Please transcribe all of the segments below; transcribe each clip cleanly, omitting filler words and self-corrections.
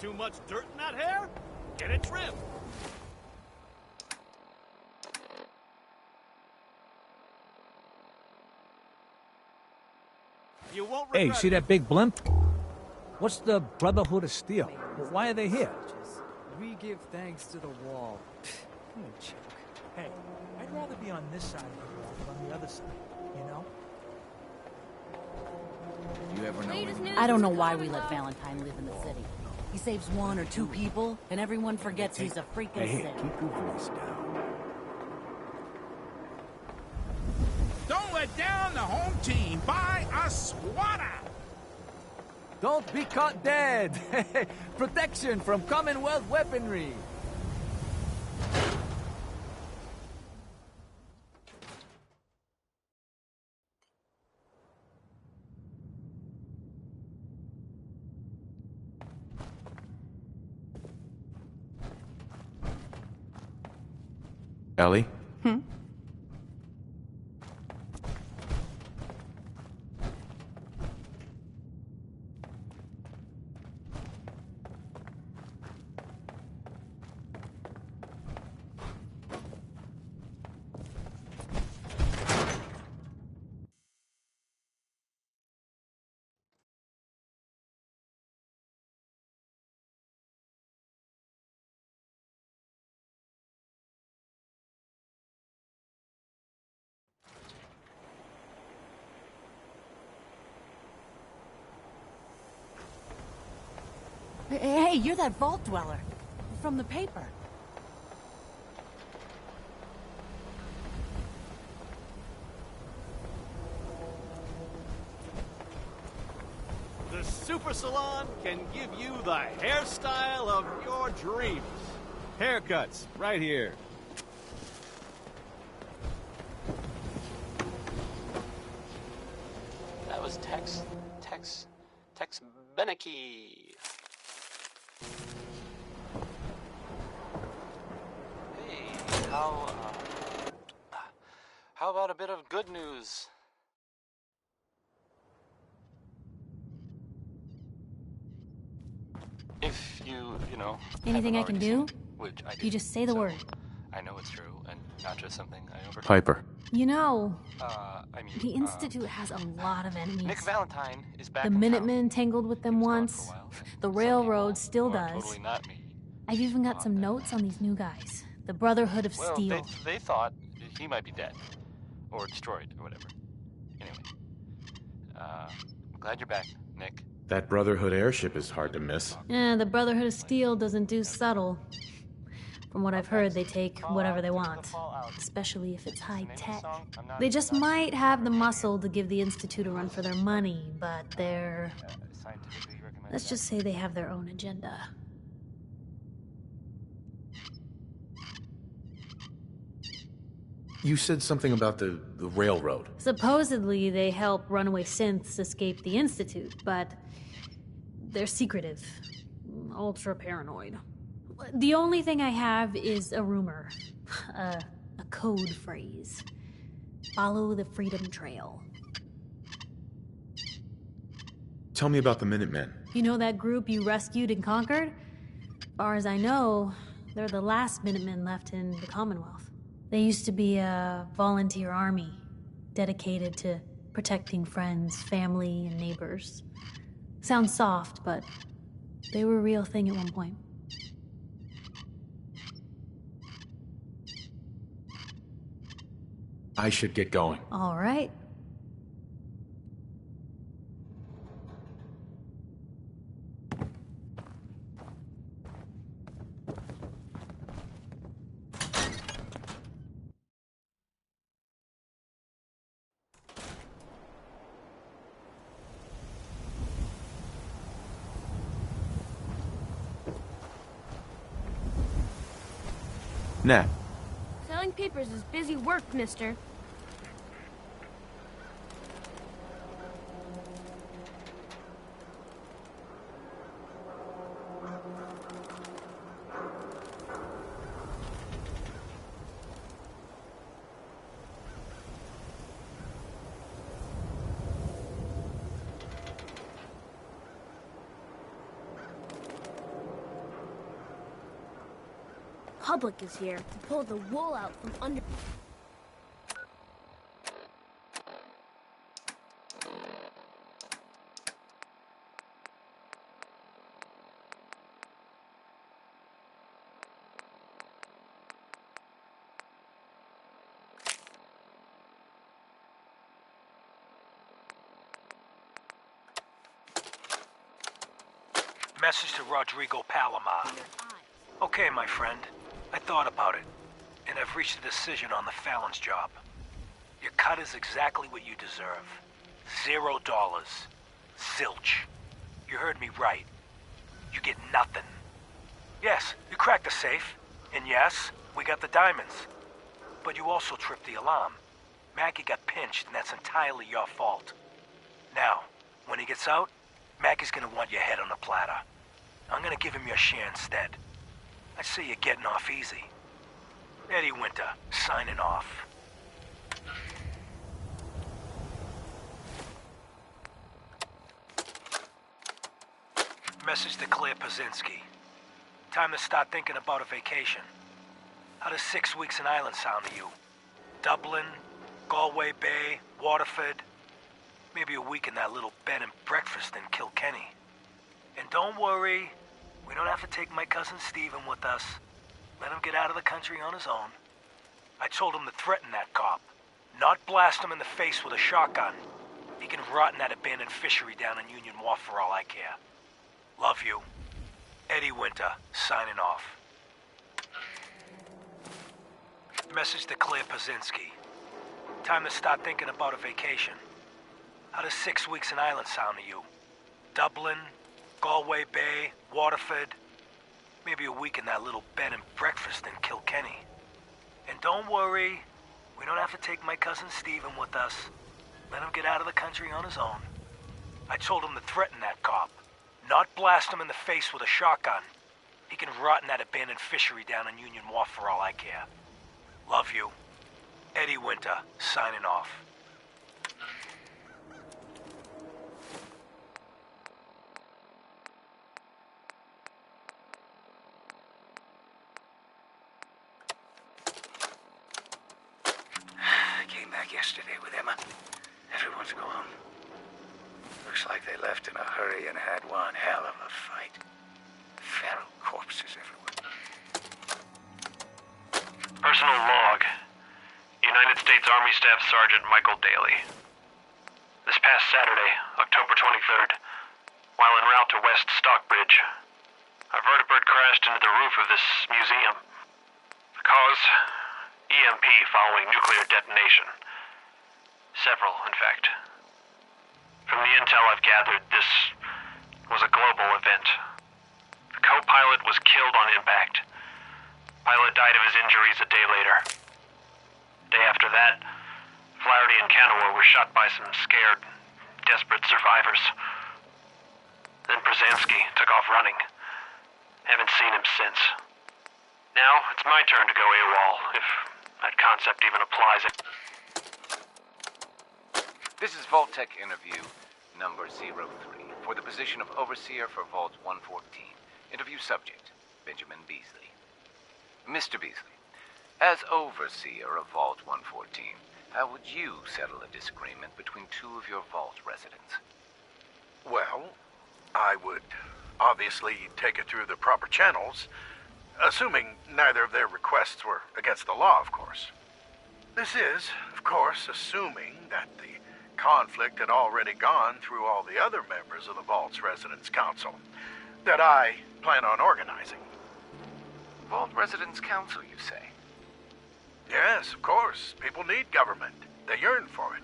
Too much dirt in that hair? Get it trimmed. You won't regret Hey, see that big blimp? What's the Brotherhood of Steel? Why are they here? We give thanks to the wall. You joke. Hey, I'd rather be on this side of the wall than on the other side, you know? You ever know? I don't know why we let Valentine live in the city. He saves 1 or 2 people, and everyone forgets he's a freaking Hey, sin. keep your voice down. Don't let down the home team. Buy a swatter. Don't be caught dead! Protection from Commonwealth weaponry! Ellie? Hey, you're that vault dweller from the paper. The Super Salon can give you the hairstyle of your dreams. Haircuts, right here. That was Tex Beneke. Hey, how about a bit of good news? If you know... Anything I can do? Which I do. You just say the word. I know it's true, and not just something I overheard. Piper. You know, I mean... the Institute has a lot of enemies. Nick Valentine is back The in town. Minutemen tangled with them He was gone once. for a while, and The some Railroad people still who are does. Totally not me. I've even got some notes on these new guys. The Brotherhood of Well, Steel. they thought he might be dead. Or destroyed, or whatever. Anyway. I'm glad you're back, Nick. That Brotherhood airship is hard to miss. The Brotherhood of Steel doesn't do subtle. From what I've heard, they take whatever they want. Especially if it's high tech. They just might have the muscle to give the Institute a run for their money, but they're... Let's just say they have their own agenda. You said something about the railroad. Supposedly, they help runaway synths escape the Institute, but they're secretive. Ultra paranoid. The only thing I have is a rumor. A code phrase. Follow the Freedom Trail. Tell me about the Minutemen. You know that group you rescued and conquered? As far as I know, they're the last Minutemen left in the Commonwealth. They used to be a volunteer army, dedicated to protecting friends, family, and neighbors. Sounds soft, but they were a real thing at one point. I should get going. All right. Nat. Selling papers is busy work, mister. public is here to pull the wool out from under... Message to Rodrigo Palomar. Okay, my friend. I thought about it, and I've reached a decision on the Fallon's job. Your cut is exactly what you deserve. $0. Zilch. You heard me right. You get nothing. Yes, you cracked the safe, and yes, we got the diamonds. But you also tripped the alarm. Mackie got pinched, and that's entirely your fault. Now, when he gets out, Mackie's gonna want your head on a platter. I'm gonna give him your share instead. I see you're getting off easy. Eddie Winter, signing off. Message to Claire Pazinski. Time to start thinking about a vacation. How does 6 weeks in Ireland sound to you? Dublin, Galway Bay, Waterford. Maybe a week in that little bed and breakfast in Kilkenny. And don't worry, we don't have to take my cousin Stephen with us. Let him get out of the country on his own. I told him to threaten that cop, not blast him in the face with a shotgun. He can rot in that abandoned fishery down in Union Wharf for all I care. Love you. Eddie Winter, signing off. Message to Claire Pazinski. Time to start thinking about a vacation. How does 6 weeks in Ireland sound to you? Dublin, Galway Bay, Waterford. Maybe a week in that little bed and breakfast in Kilkenny. And don't worry, we don't have to take my cousin Stephen with us. Let him get out of the country on his own. I told him to threaten that cop, not blast him in the face with a shotgun. He can rot in that abandoned fishery down in Union Wharf for all I care. Love you. Eddie Winter, signing off. Yesterday with Emma. Everyone's gone. Looks like they left in a hurry and had one hell of a fight. Feral corpses everywhere. Personal log. United States Army Staff Sergeant Michael Daly. This past Saturday, October 23rd, while en route to West Stockbridge, a vertibird crashed into the roof of this museum. The cause? EMP following nuclear detonation. Several, in fact. From the intel I've gathered, this was a global event. The co-pilot was killed on impact. Pilot died of his injuries a day later. Day after that, Flaherty and Canower were shot by some scared, desperate survivors. Then Brzezinski took off running. Haven't seen him since. Now, it's my turn to go AWOL, if that concept even applies. This is Vault-Tec interview number 03 for the position of Overseer for Vault 114. Interview subject, Benjamin Beasley. Mr. Beasley, as Overseer of Vault 114, how would you settle a disagreement between two of your Vault residents? Well, I would obviously take it through the proper channels, assuming neither of their requests were against the law, of course. This is, of course, assuming that the conflict had already gone through all the other members of the Vault's Residence Council that I plan on organizing. Vault Residence Council, you say? Yes, of course. People need government. They yearn for it.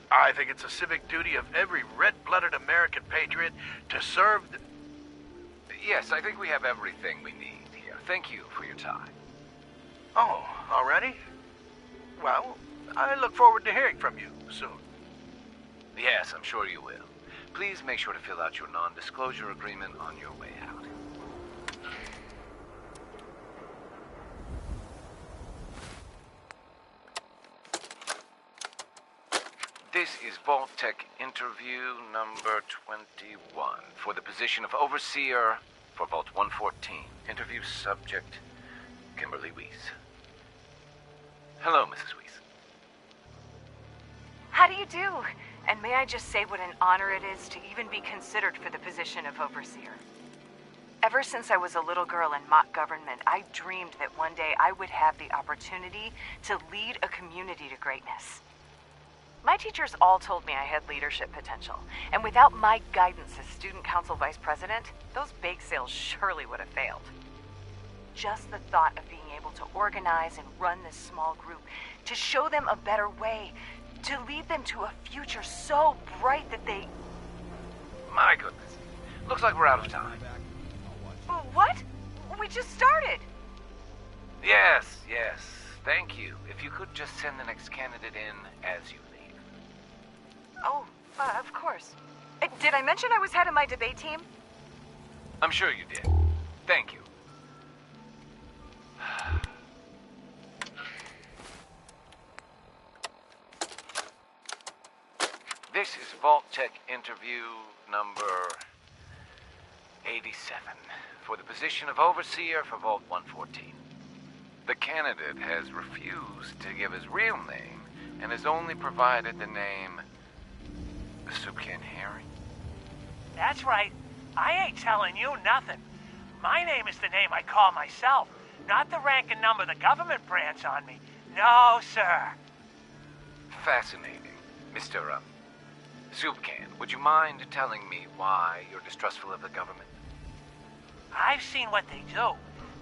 I think it's a civic duty of every red-blooded American patriot to serve the... Yes, I think we have everything we need here. Thank you for your time. Oh, already? Well, I look forward to hearing from you soon. Yes, I'm sure you will. Please make sure to fill out your non-disclosure agreement on your way out. This is Vault-Tec interview number 21 for the position of Overseer for Vault 114. Interview subject, Kimberly Weiss. Hello, Mrs. Weiss. How do you do? And may I just say what an honor it is to even be considered for the position of overseer. Ever since I was a little girl in mock government, I dreamed that one day I would have the opportunity to lead a community to greatness. My teachers all told me I had leadership potential, and without my guidance as student council vice president, those bake sales surely would have failed. Just the thought of being able to organize and run this small group, to show them a better way, to lead them to a future so bright that they... My goodness. Looks like we're out of time. What? We just started. Yes. Thank you. If you could just send the next candidate in as you leave. Oh, of course. Did I mention I was head of my debate team? I'm sure you did. Thank you. This is Vault Tech interview number 87 for the position of Overseer for Vault 114. The candidate has refused to give his real name and has only provided the name Soup Can Herring. That's right. I ain't telling you nothing. My name is the name I call myself, not the rank and number the government brands on me. No, sir. Fascinating. Mr. Soup Can, would you mind telling me why you're distrustful of the government? I've seen what they do.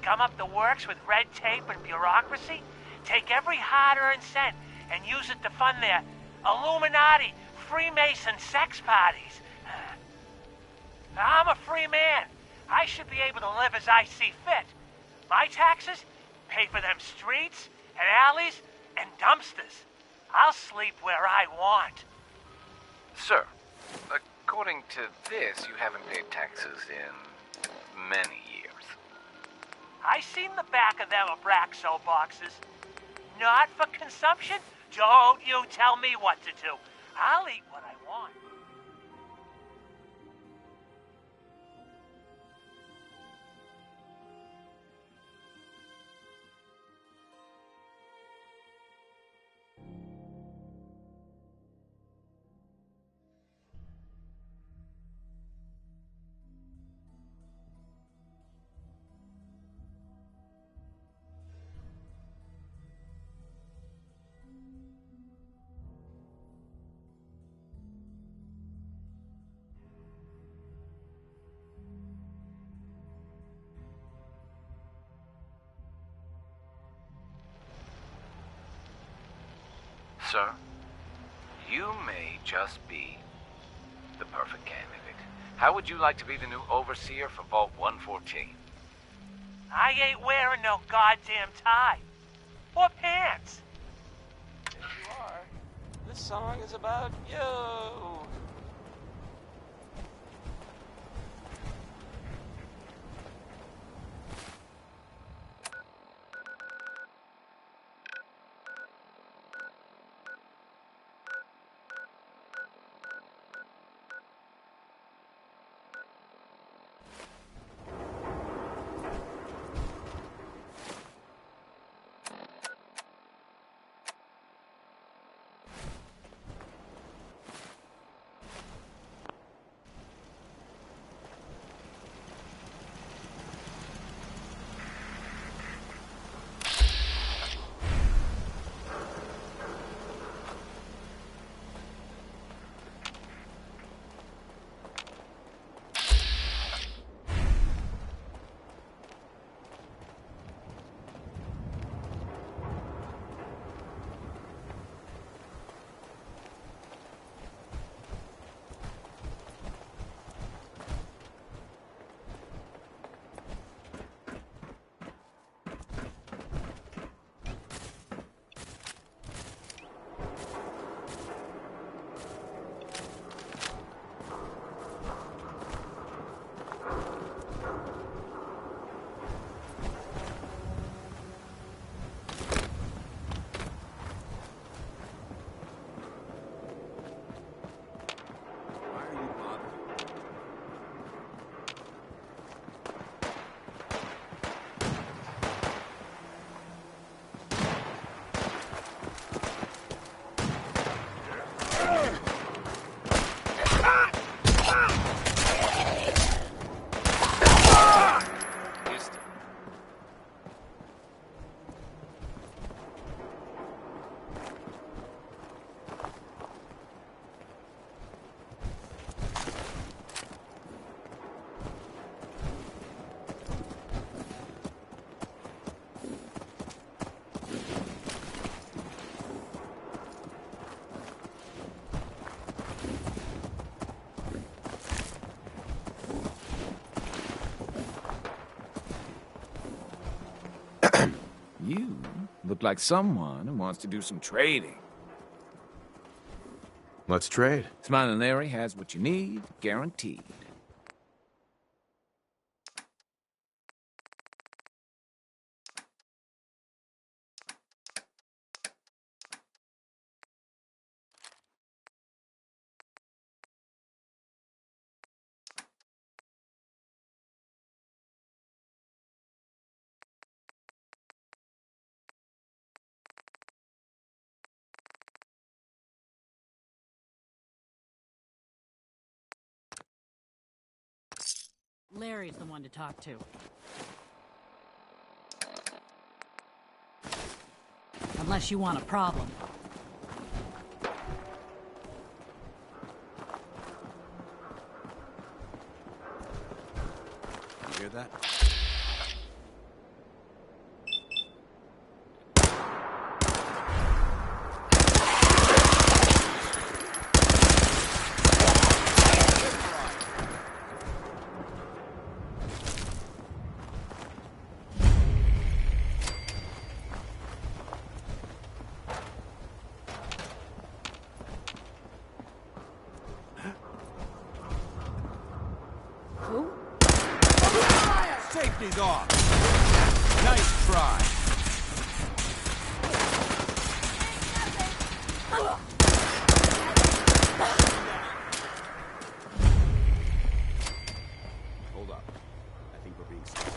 Come up the works with red tape and bureaucracy, take every hard-earned cent and use it to fund their Illuminati, Freemason sex parties. I'm a free man. I should be able to live as I see fit. My taxes pay for them streets and alleys and dumpsters. I'll sleep where I want. Sir, according to this, you haven't paid taxes in many years. I seen the back of them Abraxo boxes. Not for consumption? Don't you tell me what to do. I'll eat what I want. Sir, you may just be the perfect candidate. How would you like to be the new overseer for Vault 114? I ain't wearing no goddamn tie. Or pants. If you are, this song is about you. look like someone who wants to do some trading. Let's trade. Smiling Larry has what you need, guaranteed. Larry's the one to talk to. Unless you want a problem. You hear that? Safety's off. Nice try. Hold up. I think we're being seen.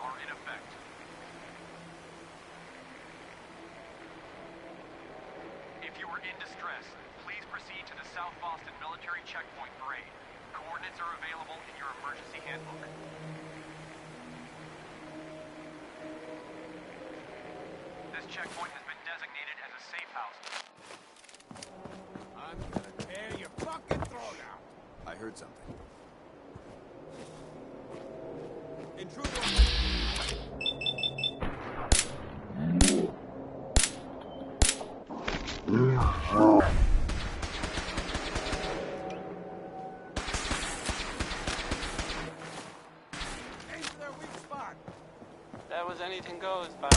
are in effect. If you are in distress, please proceed to the South Boston Military Checkpoint Parade. Coordinates are available in your emergency handbook. This checkpoint has been designated as a safe house. I'm gonna tear your fucking throat out. I heard something. Intruder. Aim for their weak spot. That was anything goes, by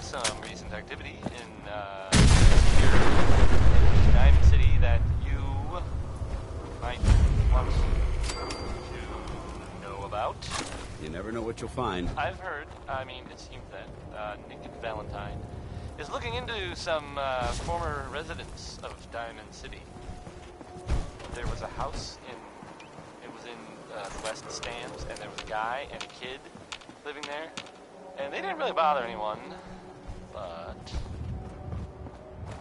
some recent activity in Diamond City that you might want to know about. You never know what you'll find. I've heard, it seems that Nick Valentine is looking into some former residents of Diamond City. There was a house it was in the West Stands, and there was a guy and a kid living there. And they didn't really bother anyone, but,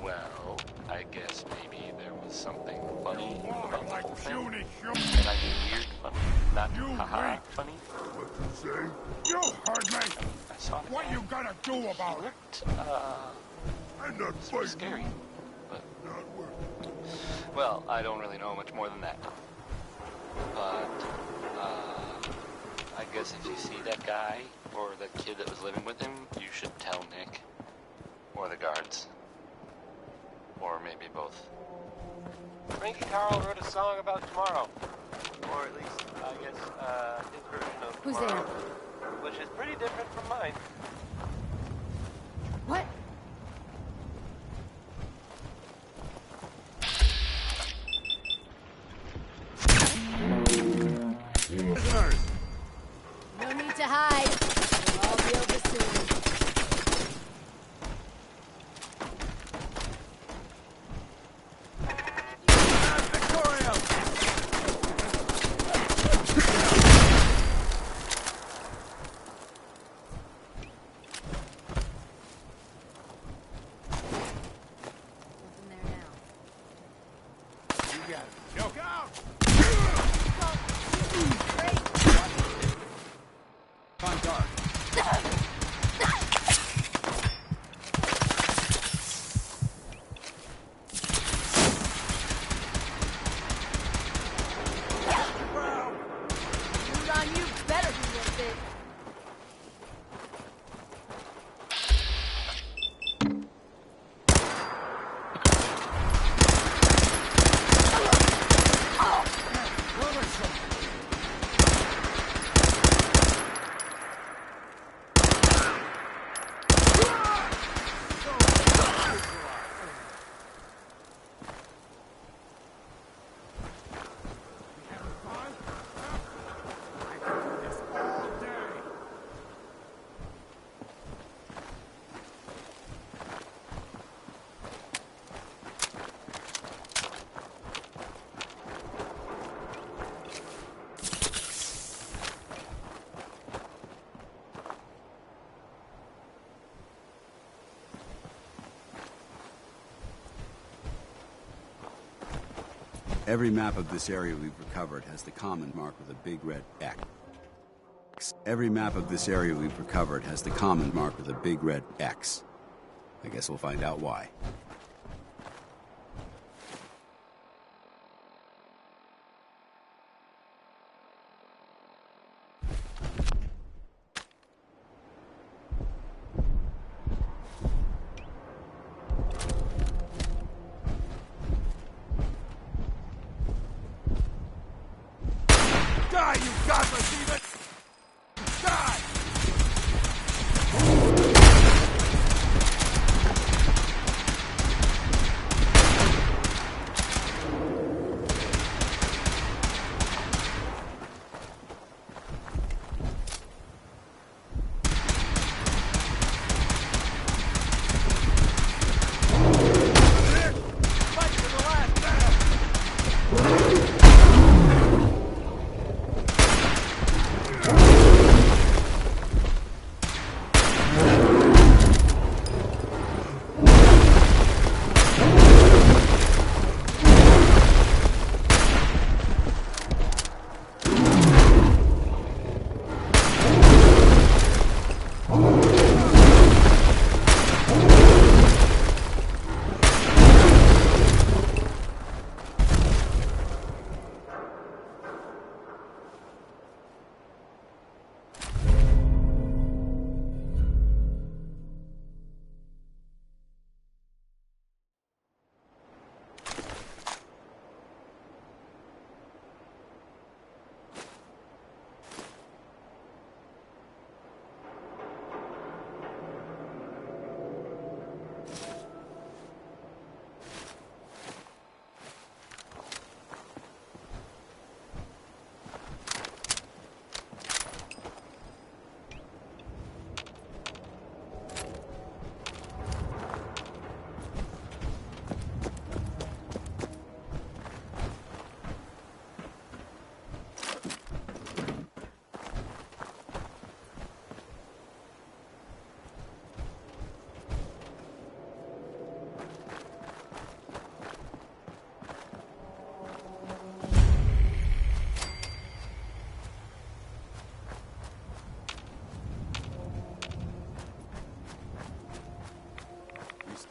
well, I guess maybe there was something funny about the whole thing. And I mean weird funny, not haha funny. What you say? You heard me! I saw what you gonna do about it? I'm not fighting. Scary, but, not working. Well, I don't really know much more than that. But, I guess if you see that guy, or the kid that was living with him, you should tell Nick. Or the guards. Or maybe both. Frankie Carl wrote a song about tomorrow. Or at least, I guess, his version of Who's tomorrow. there? Which is pretty different from mine. What? No need to hide. We'll all be over soon. Every map of this area we've recovered has the common marked with a big red X. Every map of this area we've recovered has the common marked with a big red X. I guess we'll find out why. Die, you godless heathen! Die!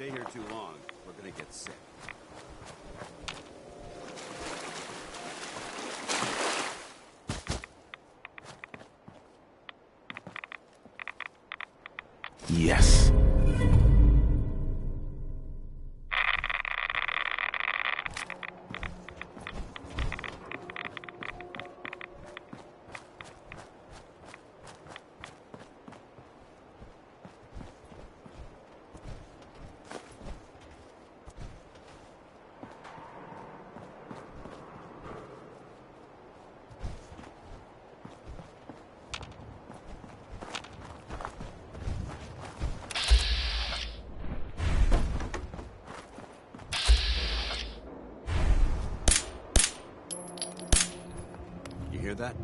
Stay here too long, we're gonna get sick. Yes. You hear that?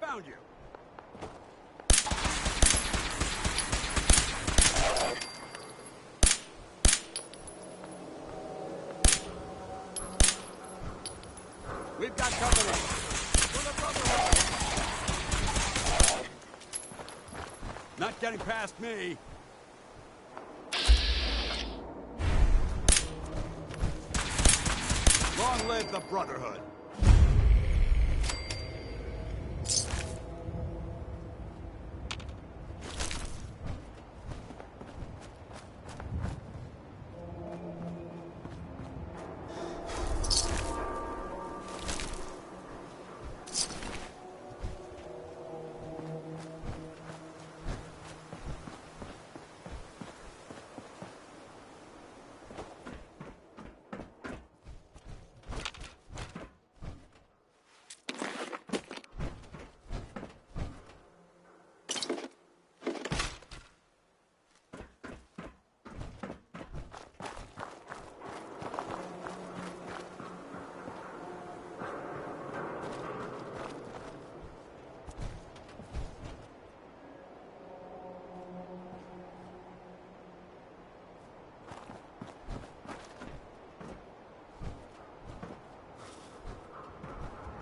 Found you! We've got company! For the Brotherhood! Not getting past me! Long live the Brotherhood!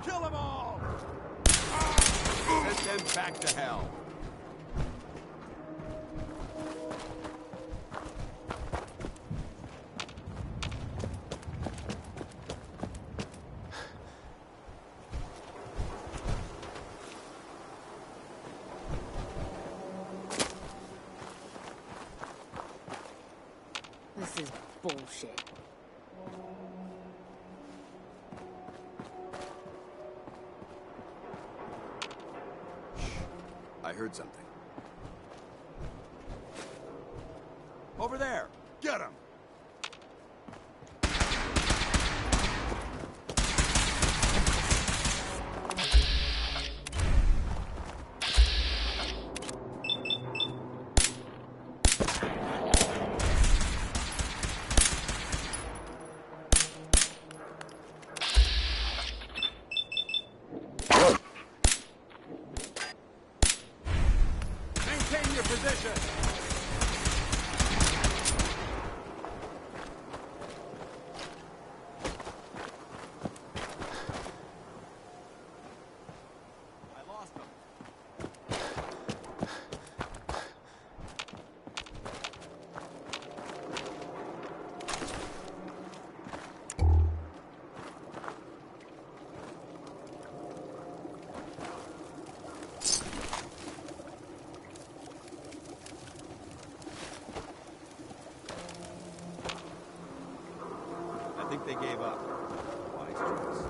Kill them all! Send them back to hell. This is bullshit. I heard something. Over there! Get him! Maintain your position! I lost them. I think they gave up. Wise choice.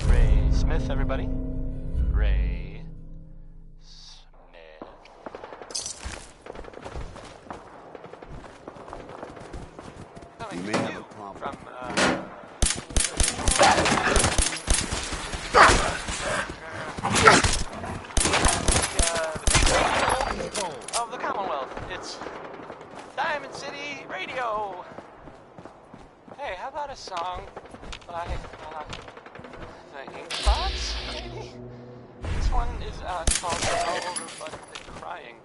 Ray Smith, everybody. Ray Smith. You may have a problem. Of the Commonwealth. It's Diamond City Radio. Hey, how about a song by the one is called All Over But the Crying.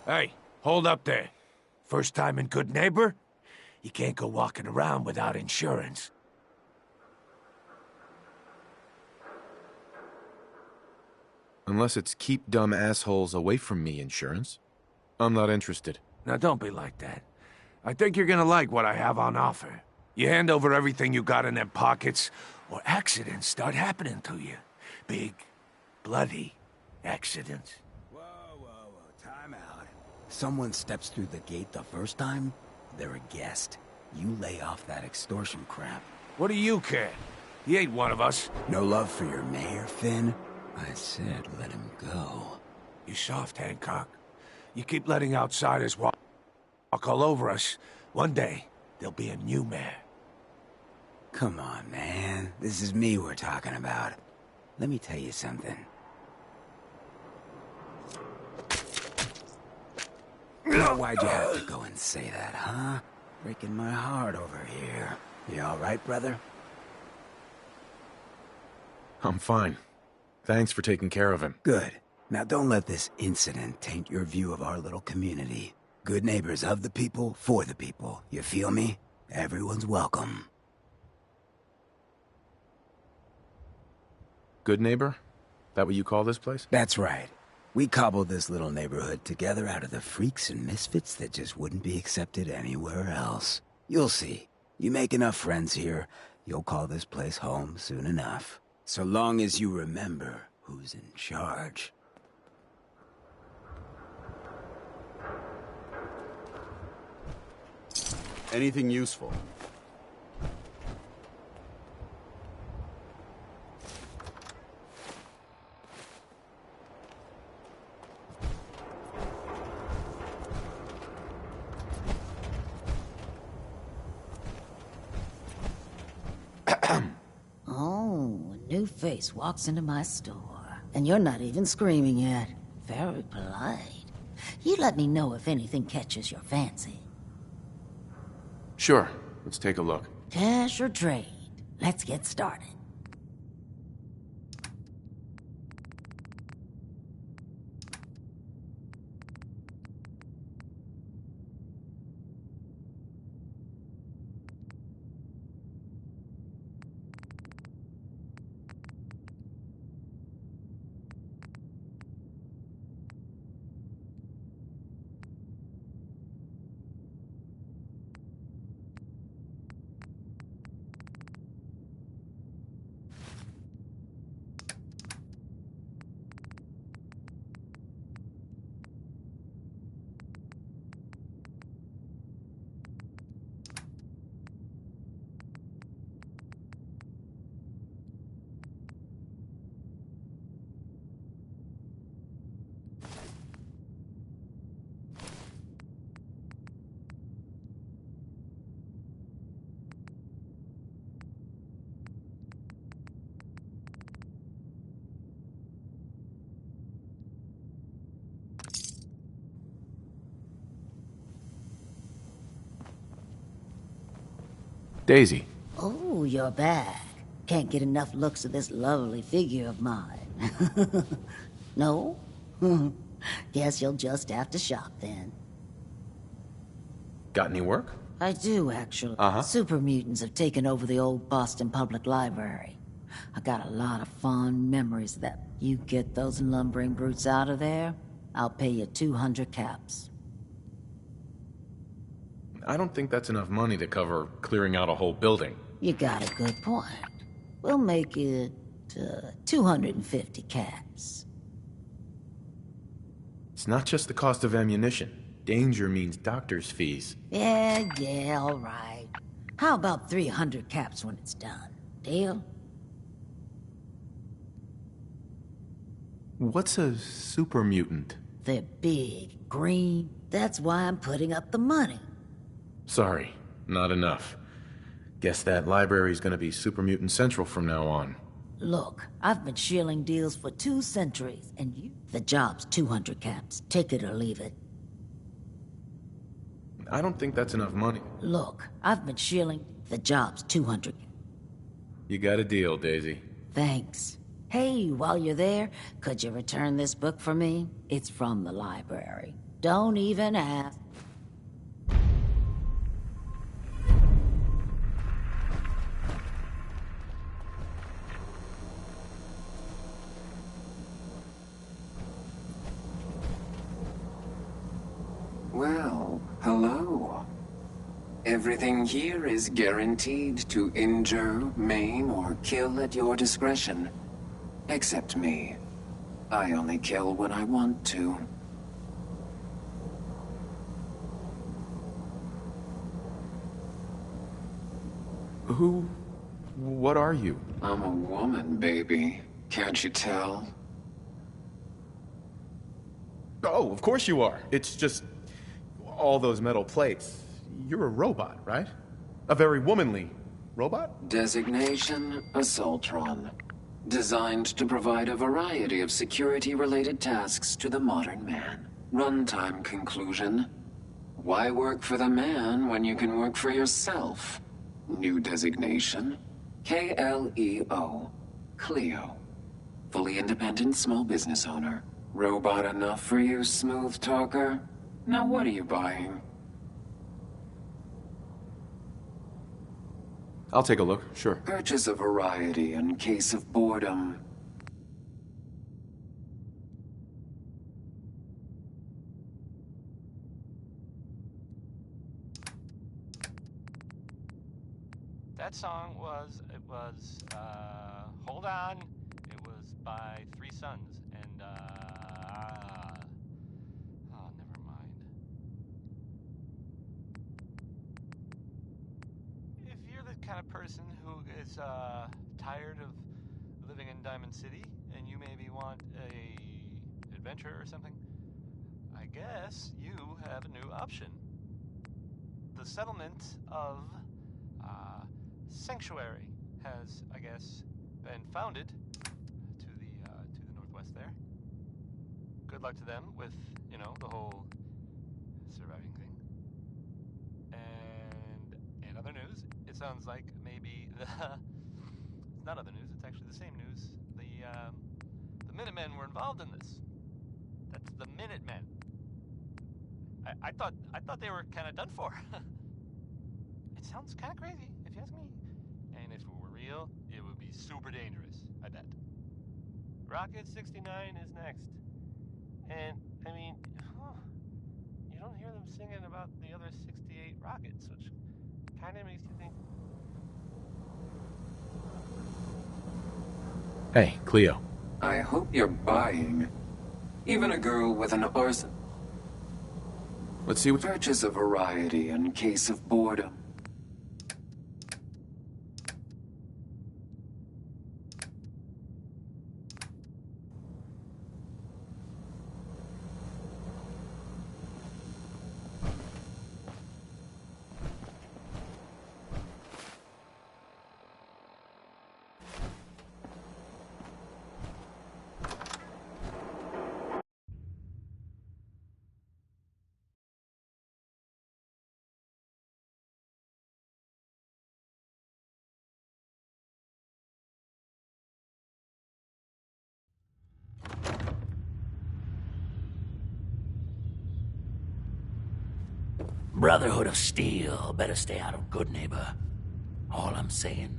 Hey, hold up there. First time in Good Neighbor? You can't go walking around without insurance. Unless it's keep dumb assholes away from me insurance. I'm not interested. Now don't be like that. I think you're gonna like what I have on offer. You hand over everything you got in them pockets, or accidents start happening to you. Big, bloody accidents. Time out. Someone steps through the gate the first time, they're a guest. You lay off that extortion crap. What do you care? He ain't one of us. No love for your mayor, Finn? I said let him go. You soft, Hancock. You keep letting outsiders walk all over us. One day, there'll be a new mayor. Come on, man. This is me we're talking about. Let me tell you something. Now, why'd you have to go and say that, huh? Breaking my heart over here. You all right, brother? I'm fine. Thanks for taking care of him. Good. Now don't let this incident taint your view of our little community. Good neighbors of the people, for the people. You feel me? Everyone's welcome. Good neighbor? That what you call this place? That's right. We cobbled this little neighborhood together out of the freaks and misfits that just wouldn't be accepted anywhere else. You'll see. You make enough friends here, you'll call this place home soon enough. So long as you remember who's in charge. Anything useful? Oh, a new face walks into my store. And you're not even screaming yet. Very polite. You let me know if anything catches your fancy. Sure. Let's take a look. Cash or trade? Let's get started. Daisy. Oh, you're back. Can't get enough looks at this lovely figure of mine. No? Guess you'll just have to shop then. Got any work? I do, actually. Uh-huh. Super mutants have taken over the old Boston Public Library. I got a lot of fond memories of that. You get those lumbering brutes out of there, I'll pay you 200 caps. I don't think that's enough money to cover clearing out a whole building. You got a good point. We'll make it 250 caps. It's not just the cost of ammunition. Danger means doctor's fees. Yeah, all right. How about 300 caps when it's done? Deal? What's a super mutant? They're big, green. That's why I'm putting up the money. Sorry, not enough. Guess that library's gonna be Super Mutant Central from now on. Look, I've been shilling deals for 2 centuries, and you... The job's 200 caps. Take it or leave it. I don't think that's enough money. Look, I've been shilling... The job's 200. You got a deal, Daisy. Thanks. Hey, while you're there, could you return this book for me? It's from the library. Don't even ask. Well, hello. Everything here is guaranteed to injure, maim, or kill at your discretion. Except me. I only kill when I want to. What are you? I'm a woman, baby. Can't you tell? Oh, of course you are. It's just... all those metal plates. You're a robot, right? A very womanly robot? Designation, Assaultron. Designed to provide a variety of security-related tasks to the modern man. Runtime conclusion. Why work for the man when you can work for yourself? New designation. KLEO. Cleo. Fully independent small business owner. Robot enough for you, smooth talker? Now what are you buying? I'll take a look, sure. Purchase a variety in case of boredom. That song was, Hold On. It was by Three Sons, and, oh, never mind. If you're the kind of person who is, tired of living in Diamond City, and you maybe want a adventure or something, I guess you have a new option. The settlement of, Sanctuary has, I guess, been founded to the northwest there. Good luck to them with, you know, the whole surviving thing. And in other news, it sounds like maybe it's not other news, it's actually the same news. The Minutemen were involved in this. That's the Minutemen. I thought they were kind of done for. It sounds kind of crazy, if you ask me. And if it were real, it would be super dangerous, I bet. Rocket 69 is next. And, I mean, you don't hear them singing about the other 68 rockets, which kind of makes you think... Hey, Cleo. I hope you're buying. Even a girl with an arson. Let's see what... Purchase a variety in case of boredom. Brotherhood of Steel better stay out of Good Neighbor. All I'm saying.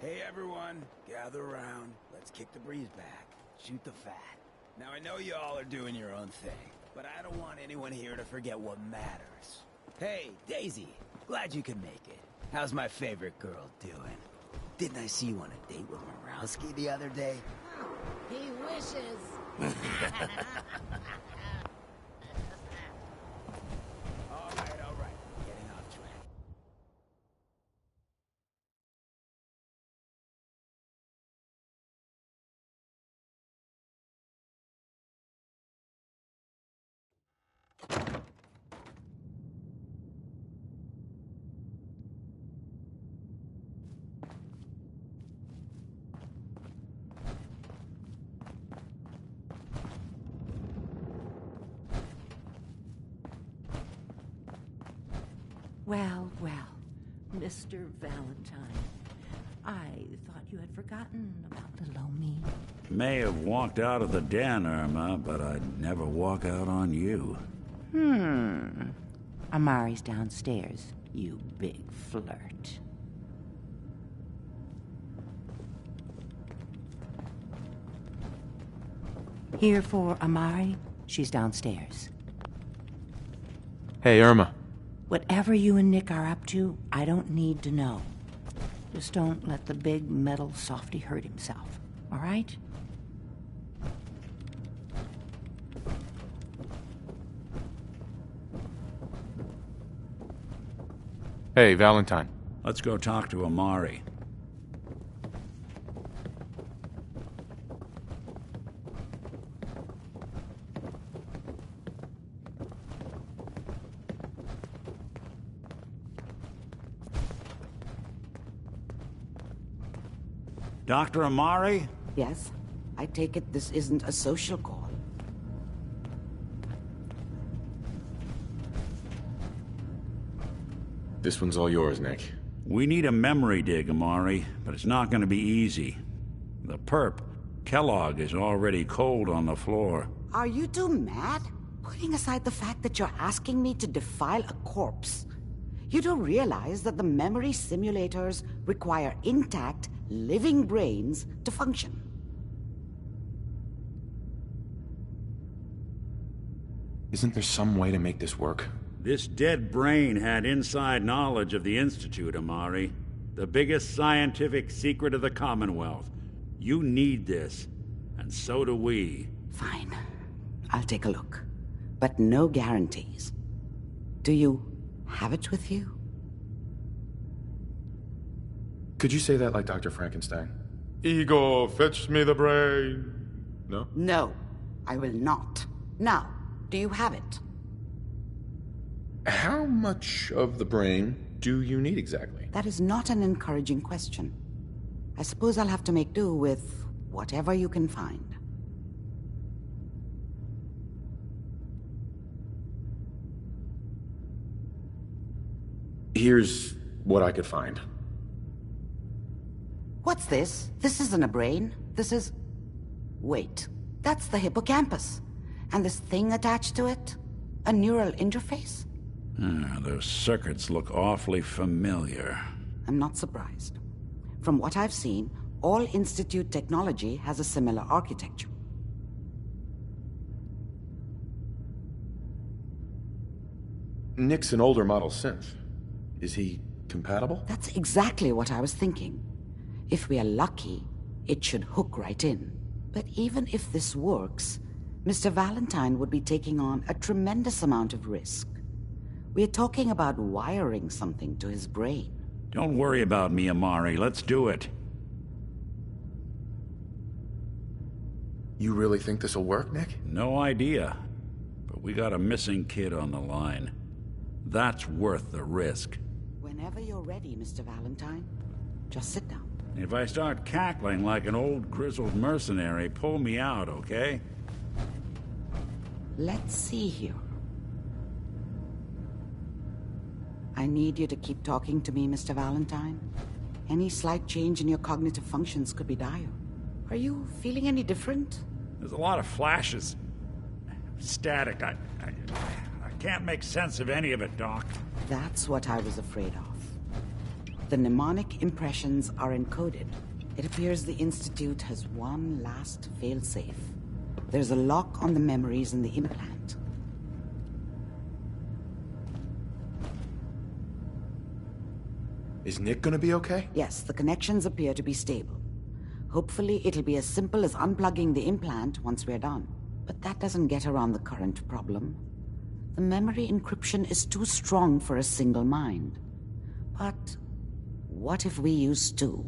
Hey everyone, gather around. Let's kick the breeze back. Shoot the fat. Now I know you all are doing your own thing, but I don't want anyone here to forget what matters. Hey, Daisy, glad you could make it. How's my favorite girl doing? Didn't I see you on a date with Morowski the other day? He wishes. All right. Getting off track. Well, Mr. Valentine. I thought you had forgotten about little old me. May have walked out of the den, Irma, but I'd never walk out on you. Amari's downstairs, you big flirt. Here for Amari? She's downstairs. Hey, Irma. Whatever you and Nick are up to, I don't need to know. Just don't let the big metal softy hurt himself, all right? Hey, Valentine. Let's go talk to Amari. Dr. Amari? Yes? I take it this isn't a social call. This one's all yours, Nick. We need a memory dig, Amari, but it's not going to be easy. The perp, Kellogg, is already cold on the floor. Are you two mad? Putting aside the fact that you're asking me to defile a corpse, you do realize that the memory simulators require intact, living brains to function. Isn't there some way to make this work? This dead brain had inside knowledge of the Institute, Amari. The biggest scientific secret of the Commonwealth. You need this, and so do we. Fine. I'll take a look. But no guarantees. Do you have it with you? Could you say that like Dr. Frankenstein? Igor, fetch me the brain. No? No, I will not. Now, do you have it? How much of the brain do you need exactly? That is not an encouraging question. I suppose I'll have to make do with whatever you can find. Here's what I could find. What's this? This isn't a brain. This is... Wait. That's the hippocampus. And this thing attached to it? A neural interface? Those circuits look awfully familiar. I'm not surprised. From what I've seen, all Institute technology has a similar architecture. Nick's an older model synth. Is he compatible? That's exactly what I was thinking. If we are lucky, it should hook right in. But even if this works, Mr. Valentine would be taking on a tremendous amount of risk. We're talking about wiring something to his brain. Don't worry about me, Amari. Let's do it. You really think this'll work, Nick? No idea. But we got a missing kid on the line. That's worth the risk. Whenever you're ready, Mr. Valentine. Just sit down. If I start cackling like an old grizzled mercenary, pull me out, okay? Let's see here. I need you to keep talking to me, Mr. Valentine. Any slight change in your cognitive functions could be dire. Are you feeling any different? There's a lot of flashes. Static. I can't make sense of any of it, Doc. That's what I was afraid of. The mnemonic impressions are encoded. It appears the Institute has one last failsafe. There's a lock on the memories in the implant. Is Nick gonna be okay? Yes, the connections appear to be stable. Hopefully it'll be as simple as unplugging the implant once we're done. But that doesn't get around the current problem. The memory encryption is too strong for a single mind. But what if we use two?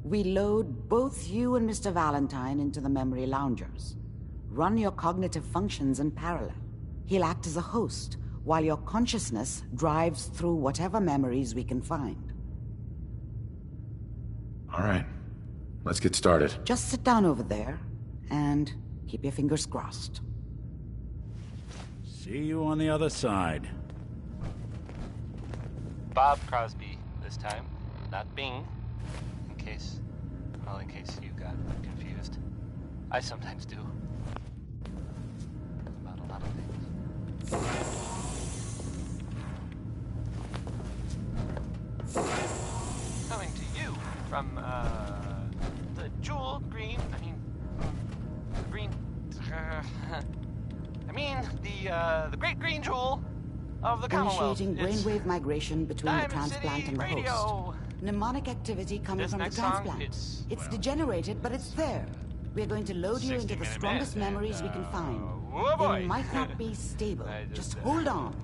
We load both you and Mr. Valentine into the memory loungers. Run your cognitive functions in parallel. He'll act as a host, while your consciousness drives through whatever memories we can find. All right. Let's get started. Just sit down over there, and keep your fingers crossed. See you on the other side. Bob Crosby this time, not Bing. In case you got confused. I sometimes do. About a lot of things. Coming to you from, the jewel green, the green, the great green jewel of the Commonwealth. Initiating brainwave migration between Diamond the transplant City and the Radio. host. Mnemonic activity coming This from the next song, transplant. it's degenerated, but it's there. We're going to load you into the strongest memories we can find. oh boy. They might not be stable. Just hold on.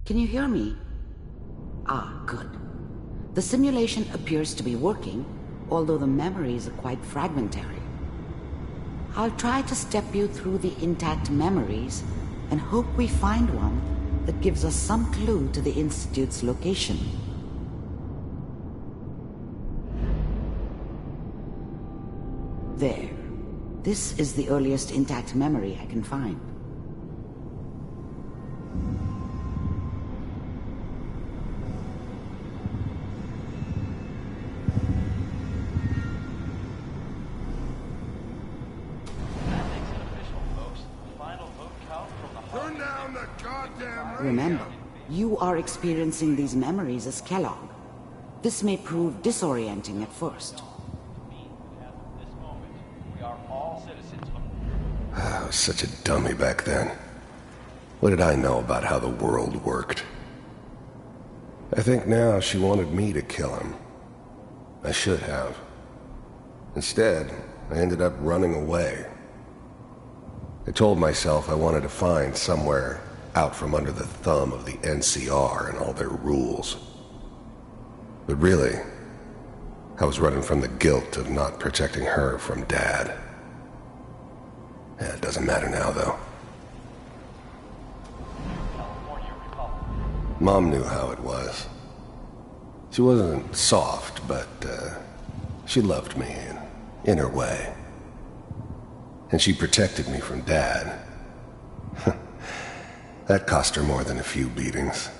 Can you hear me? Ah, good. The simulation appears to be working, although the memories are quite fragmentary. I'll try to step you through the intact memories and hope we find one that gives us some clue to the Institute's location. There. This is the earliest intact memory I can find. Remember, you are experiencing these memories as Kellogg. This may prove disorienting at first. I was such a dummy back then. What did I know about how the world worked? I think now she wanted me to kill him. I should have. Instead, I ended up running away. I told myself I wanted to find somewhere out from under the thumb of the NCR and all their rules. But really, I was running from the guilt of not protecting her from Dad. Yeah, it doesn't matter now, though. Mom knew how it was. She wasn't soft, but she loved me in her way. And she protected me from Dad. That cost her more than a few beatings.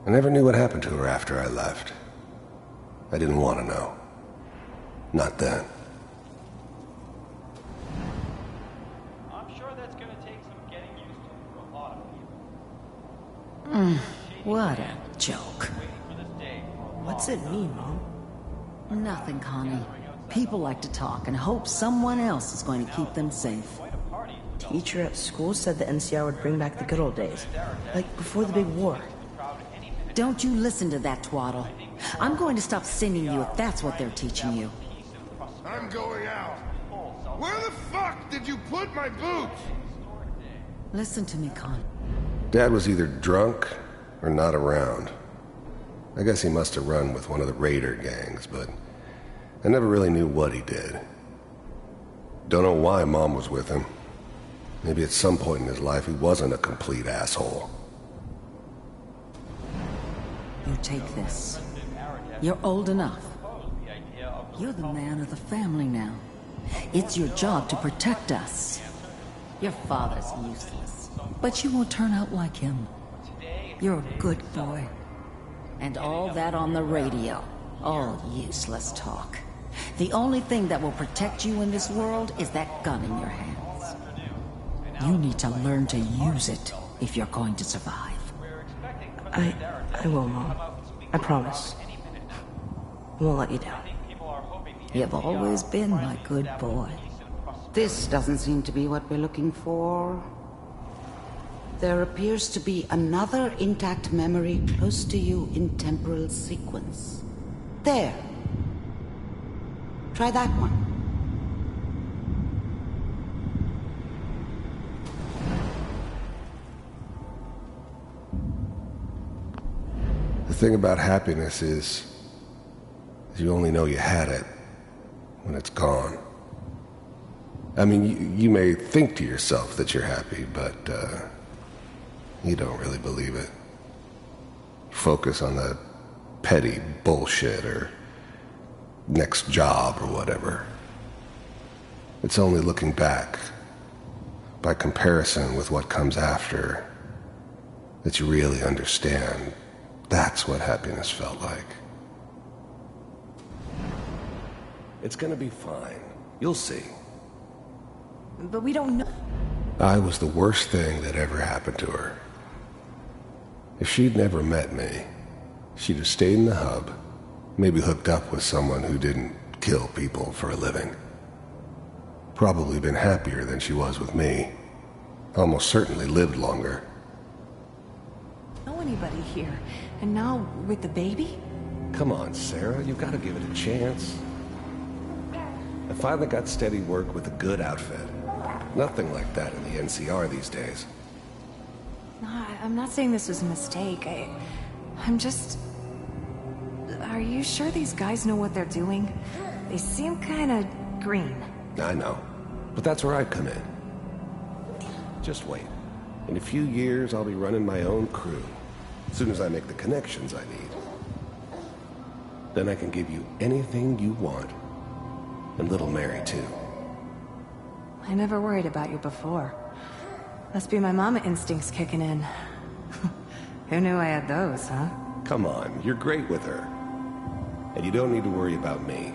I never knew what happened to her after I left. I didn't want to know. Not then. I'm sure that's going to take some getting used to for a lot of people. What a joke. What's it mean, Mom? Nothing, Connie. People like to talk and hope someone else is going to keep them safe. Teacher at school said the NCR would bring back the good old days, like before the big war. Don't you listen to that twaddle. I'm going to stop singing you if that's what they're teaching you. I'm going out. Where the fuck did you put my boots? Listen to me, Con. Dad was either drunk or not around. I guess he must have run with one of the raider gangs, but I never really knew what he did. Don't know why Mom was with him. Maybe at some point in his life he wasn't a complete asshole. You take this. You're old enough. You're the man of the family now. It's your job to protect us. Your father's useless, but you won't turn out like him. You're a good boy. And all that on the radio, all useless talk. The only thing that will protect you in this world is that gun in your hands. You need to learn to use it if you're going to survive. I will, Mom. I promise. I won't let you down. You've always been my good boy. This doesn't seem to be what we're looking for. There appears to be another intact memory close to you in temporal sequence. There. Try that one. The thing about happiness is you only know you had it when it's gone. I mean, you may think to yourself that you're happy, but you don't really believe it. Focus on the petty bullshit or next job or whatever. It's only looking back, by comparison with what comes after, that you really understand. That's what happiness felt like. It's gonna be fine. You'll see. But we don't know. I was the worst thing that ever happened to her. If she'd never met me, she'd have stayed in the hub, maybe hooked up with someone who didn't kill people for a living. Probably been happier than she was with me. Almost certainly lived longer. Know anybody here? And now with the baby? Come on, Sarah, you've got to give it a chance. I finally got steady work with a good outfit. Nothing like that in the NCR these days. No, I'm not saying this was a mistake. I'm just... Are you sure these guys know what they're doing? They seem kinda green. I know, but that's where I come in. Just wait. In a few years, I'll be running my own crew. As soon as I make the connections I need. Then I can give you anything you want. And little Mary, too. I never worried about you before. Must be my mama instincts kicking in. Who knew I had those, huh? Come on, you're great with her. And you don't need to worry about me.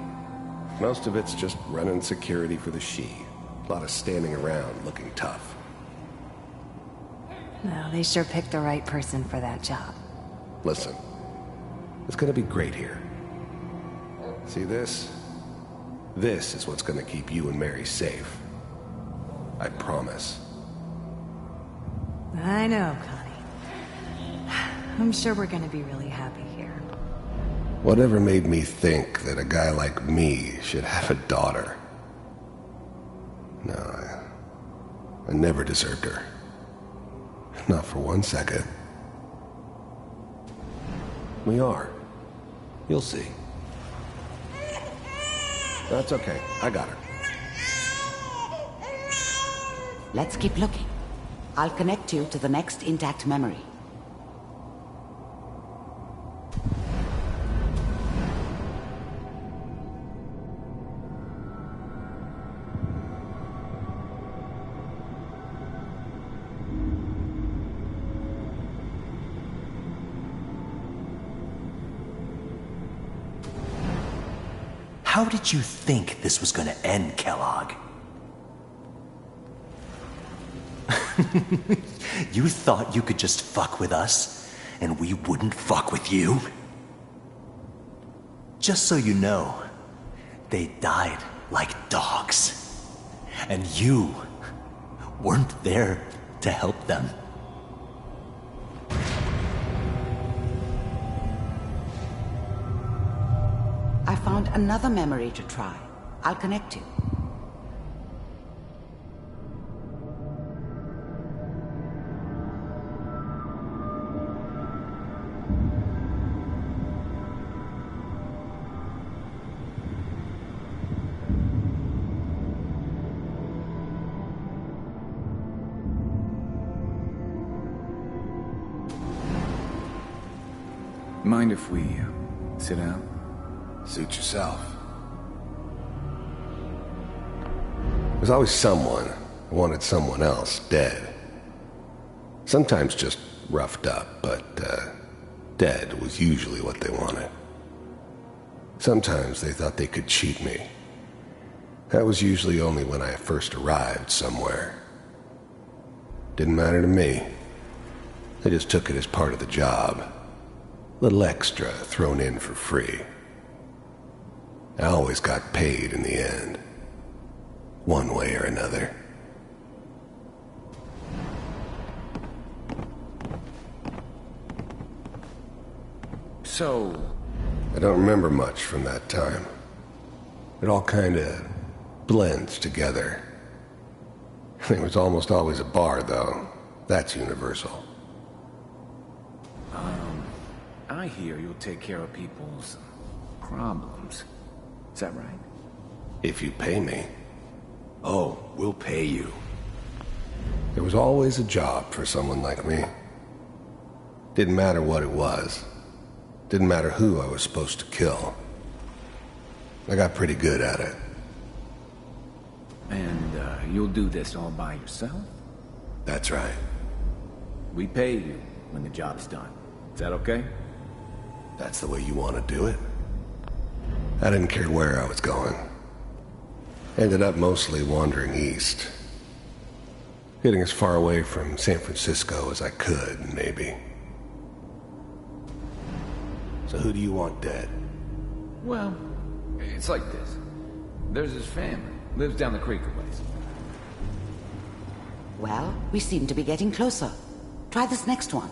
Most of it's just running security for the she. A lot of standing around looking tough. No, they sure picked the right person for that job. Listen, it's gonna be great here. See this? This is what's gonna keep you and Mary safe. I promise. I know, Connie. I'm sure we're gonna be really happy here. Whatever made me think that a guy like me should have a daughter? No, I never deserved her. Not for 1 second. We are. You'll see. That's okay. I got her. Let's keep looking. I'll connect you to the next intact memory. How did you think this was gonna end, Kellogg? You thought you could just fuck with us, and we wouldn't fuck with you? Just so you know, they died like dogs. And you weren't there to help them. I found another memory to try. I'll connect you. Mind if we sit down? Suit yourself. There's always someone who wanted someone else dead. Sometimes just roughed up, but dead was usually what they wanted. Sometimes they thought they could cheat me. That was usually only when I first arrived somewhere. Didn't matter to me. They just took it as part of the job. Little extra thrown in for free. I always got paid in the end. One way or another. So... I don't remember much from that time. It all kinda blends together. There was almost always a bar, though. That's universal. I hear you'll take care of people's problems. Is that right? If you pay me. Oh, we'll pay you. There was always a job for someone like me. Didn't matter what it was. Didn't matter who I was supposed to kill. I got pretty good at it. And you'll do this all by yourself? That's right. We pay you when the job's done. Is that okay? That's the way you want to do it? I didn't care where I was going. Ended up mostly wandering east. Getting as far away from San Francisco as I could, maybe. So who do you want dead? Well, it's like this. There's his family. Lives down the creek a ways. Well, we seem to be getting closer. Try this next one.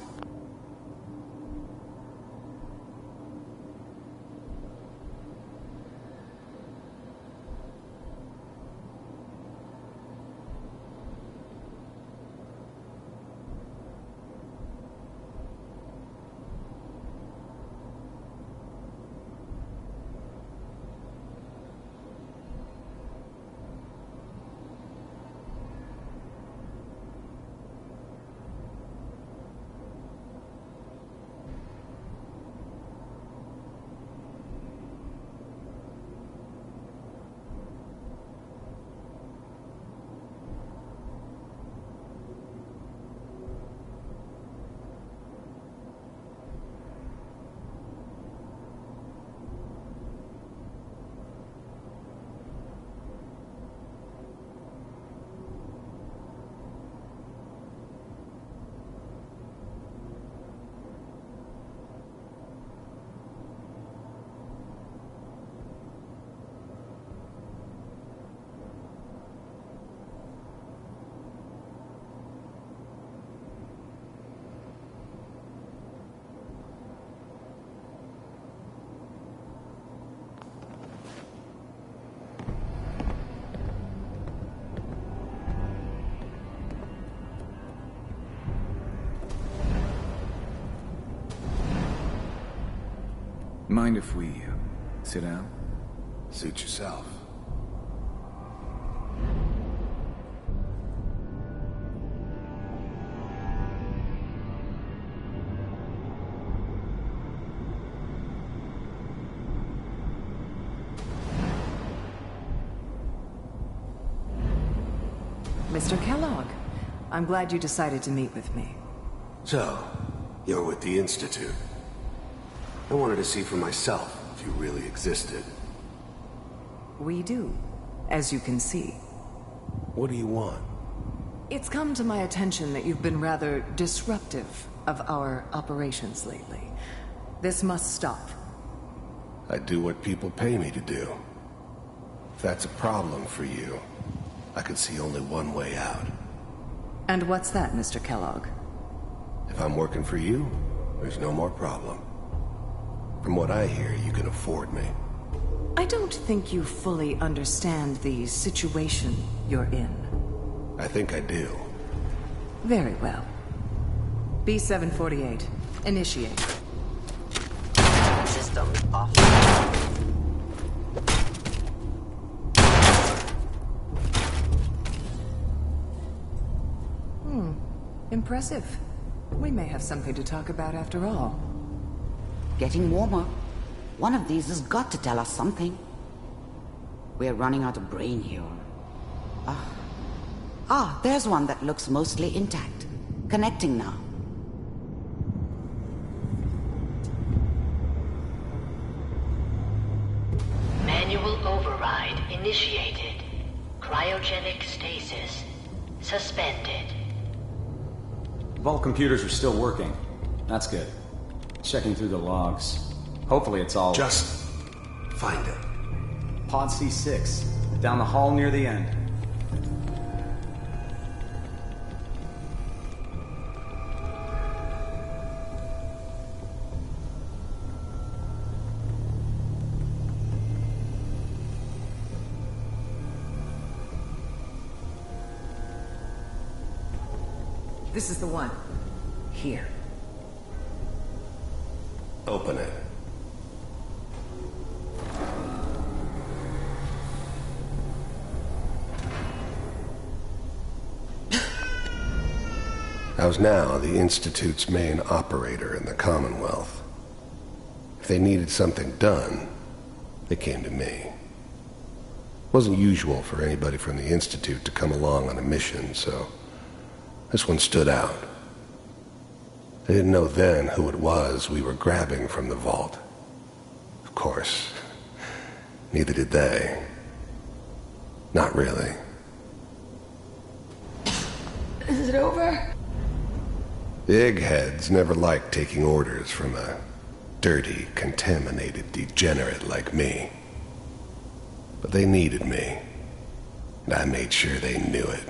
Mind if we sit down? Suit yourself. Mr. Kellogg, I'm glad you decided to meet with me. So, you're with the Institute. I wanted to see for myself if you really existed. We do, as you can see. What do you want? It's come to my attention that you've been rather disruptive of our operations lately. This must stop. I do what people pay me to do. If that's a problem for you, I can see only one way out. And what's that, Mr. Kellogg? If I'm working for you, there's no more problem. From what I hear, you can afford me. I don't think you fully understand the situation you're in. I think I do. Very well. B-748, initiate. System off. Impressive. We may have something to talk about after all. getting warmer. One of these has got to tell us something. We're running out of brain here. There's one that looks mostly intact. Connecting now. Manual override initiated. Cryogenic stasis suspended. Vault computers are still working. That's good. Checking through the logs. Hopefully it's all... Just find it. Pod C6. Down the hall near the end. This is the one. Here. Open it. I was now the Institute's main operator in the Commonwealth. If they needed something done, they came to me. It wasn't usual for anybody from the Institute to come along on a mission, so this one stood out. I didn't know then who it was we were grabbing from the vault. Of course, neither did they. Not really. Is it over? The eggheads never liked taking orders from a dirty, contaminated degenerate like me. But they needed me, and I made sure they knew it.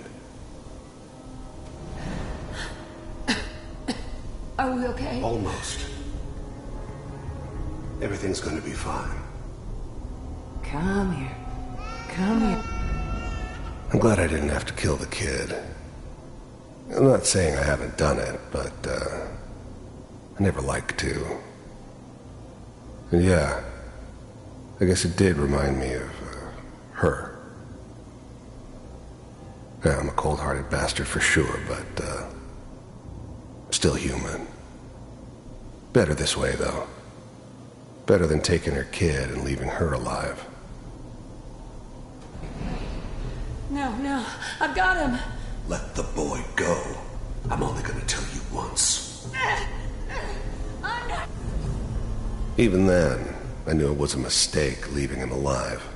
Are we okay? Almost. Everything's gonna be fine. Come here. Come here. I'm glad I didn't have to kill the kid. I'm not saying I haven't done it, but, I never liked to. And yeah, I guess it did remind me of, her. Yeah, I'm a cold-hearted bastard for sure, but, still human. Better this way, though. Better than taking her kid and leaving her alive. No, I've got him. Let the boy go. I'm only gonna tell you once. I'm not... Even then, I knew it was a mistake leaving him alive.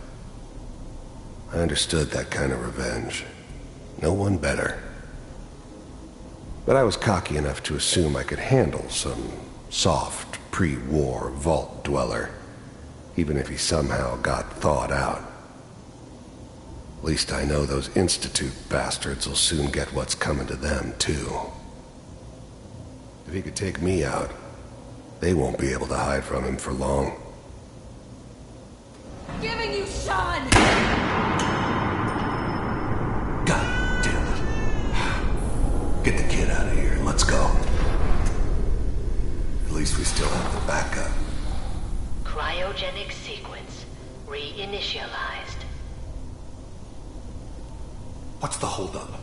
I understood that kind of revenge. No one better. But I was cocky enough to assume I could handle some soft, pre-war vault dweller, even if he somehow got thawed out. At least I know those Institute bastards will soon get what's coming to them, too. If he could take me out, they won't be able to hide from him for long. Giving you Sean! God damn it. Get the kid out of here. Let's go. At least we still have the backup. Cryogenic sequence reinitialized. What's the holdup?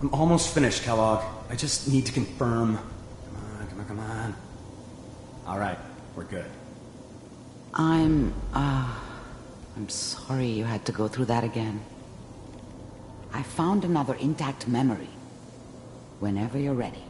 I'm almost finished, Kellogg. I just need to confirm. Come on. All right, we're good. I'm sorry you had to go through that again. I found another intact memory. Whenever you're ready.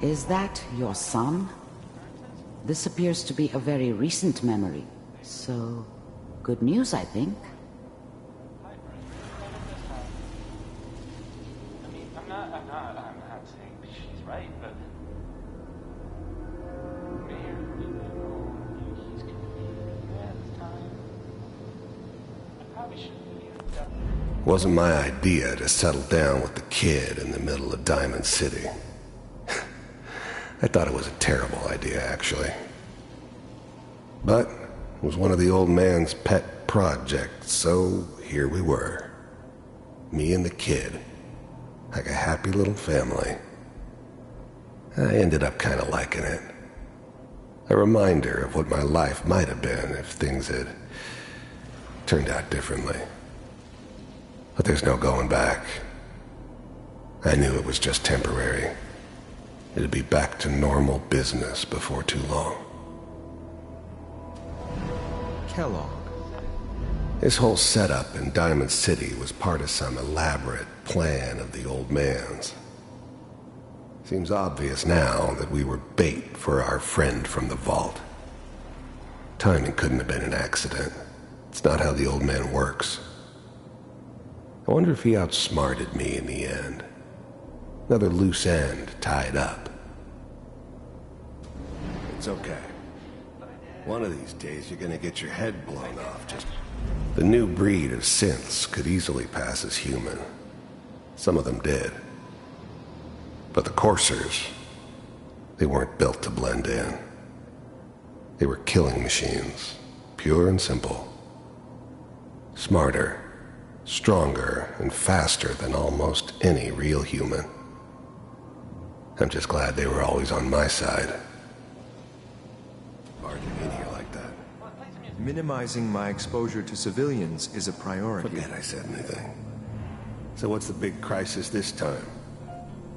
Is that your son? This appears to be a very recent memory, so good news, I think. I mean, I'm not saying she's right, but Mayor, he's gonna be at this time. I probably shouldn't be here. Wasn't my idea to settle down with the kid in the middle of Diamond City. I thought it was a terrible idea, actually. But it was one of the old man's pet projects, so here we were. Me and the kid. like a happy little family. I ended up kind of liking it. A reminder of what my life might have been if things had turned out differently. But there's no going back. I knew it was just temporary. It'd be back to normal business before too long. Kellogg. This whole setup in Diamond City was part of some elaborate plan of the old man's. Seems obvious now that we were bait for our friend from the vault. Timing couldn't have been an accident. It's not how the old man works. I wonder if he outsmarted me in the end. Another loose end tied up. It's okay. One of these days you're gonna get your head blown off. Just the new breed of synths could easily pass as human. Some of them did. But the coursers, they weren't built to blend in. They were killing machines, pure and simple. Smarter, stronger, and faster than almost any real human. I'm just glad they were always on my side. Barging in here like that. Minimizing my exposure to civilians is a priority. Forget I said anything. So what's the big crisis this time?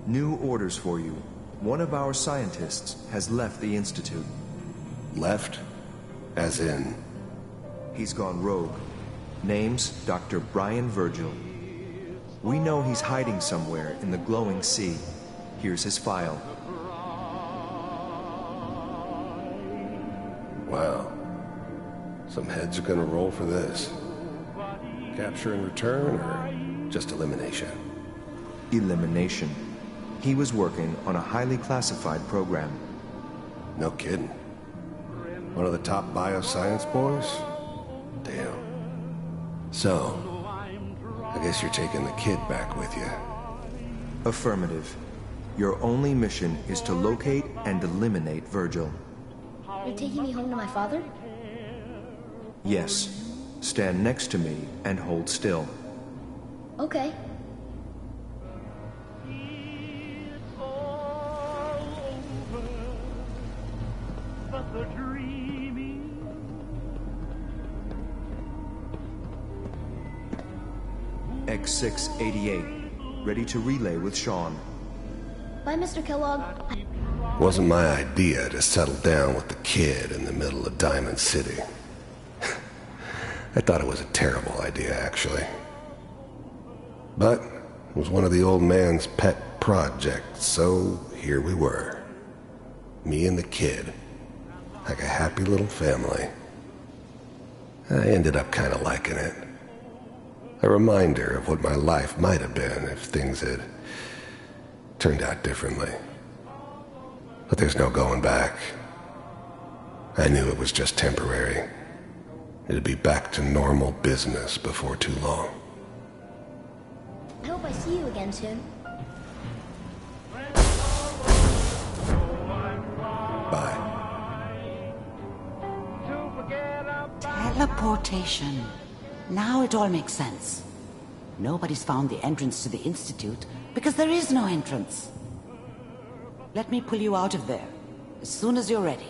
New orders for you. One of our scientists has left the Institute. Left? As in? He's gone rogue. Name's Dr. Brian Virgil. We know he's hiding somewhere in the glowing sea. Here's his file. Wow. Some heads are gonna roll for this. Capture and return, or just elimination? Elimination. He was working on a highly classified program. No kidding. One of the top bioscience boys? Damn. So, I guess you're taking the kid back with you. Affirmative. Your only mission is to locate and eliminate Virgil. You're taking me home to my father? Yes. Stand next to me and hold still. Okay. X688. Ready to relay with Sean. Bye, Mr. Kellogg. Wasn't my idea to settle down with the kid in the middle of Diamond City. I thought it was a terrible idea, actually. But it was one of the old man's pet projects, so here we were. Me and the kid. Like a happy little family. I ended up kind of liking it. A reminder of what my life might have been if things had turned out differently. But there's no going back. I knew it was just temporary. It'd be back to normal business before too long. I hope I see you again soon. Bye. Teleportation. Now it all makes sense. Nobody's found the entrance to the Institute because there is no entrance. Let me pull you out of there as soon as you're ready.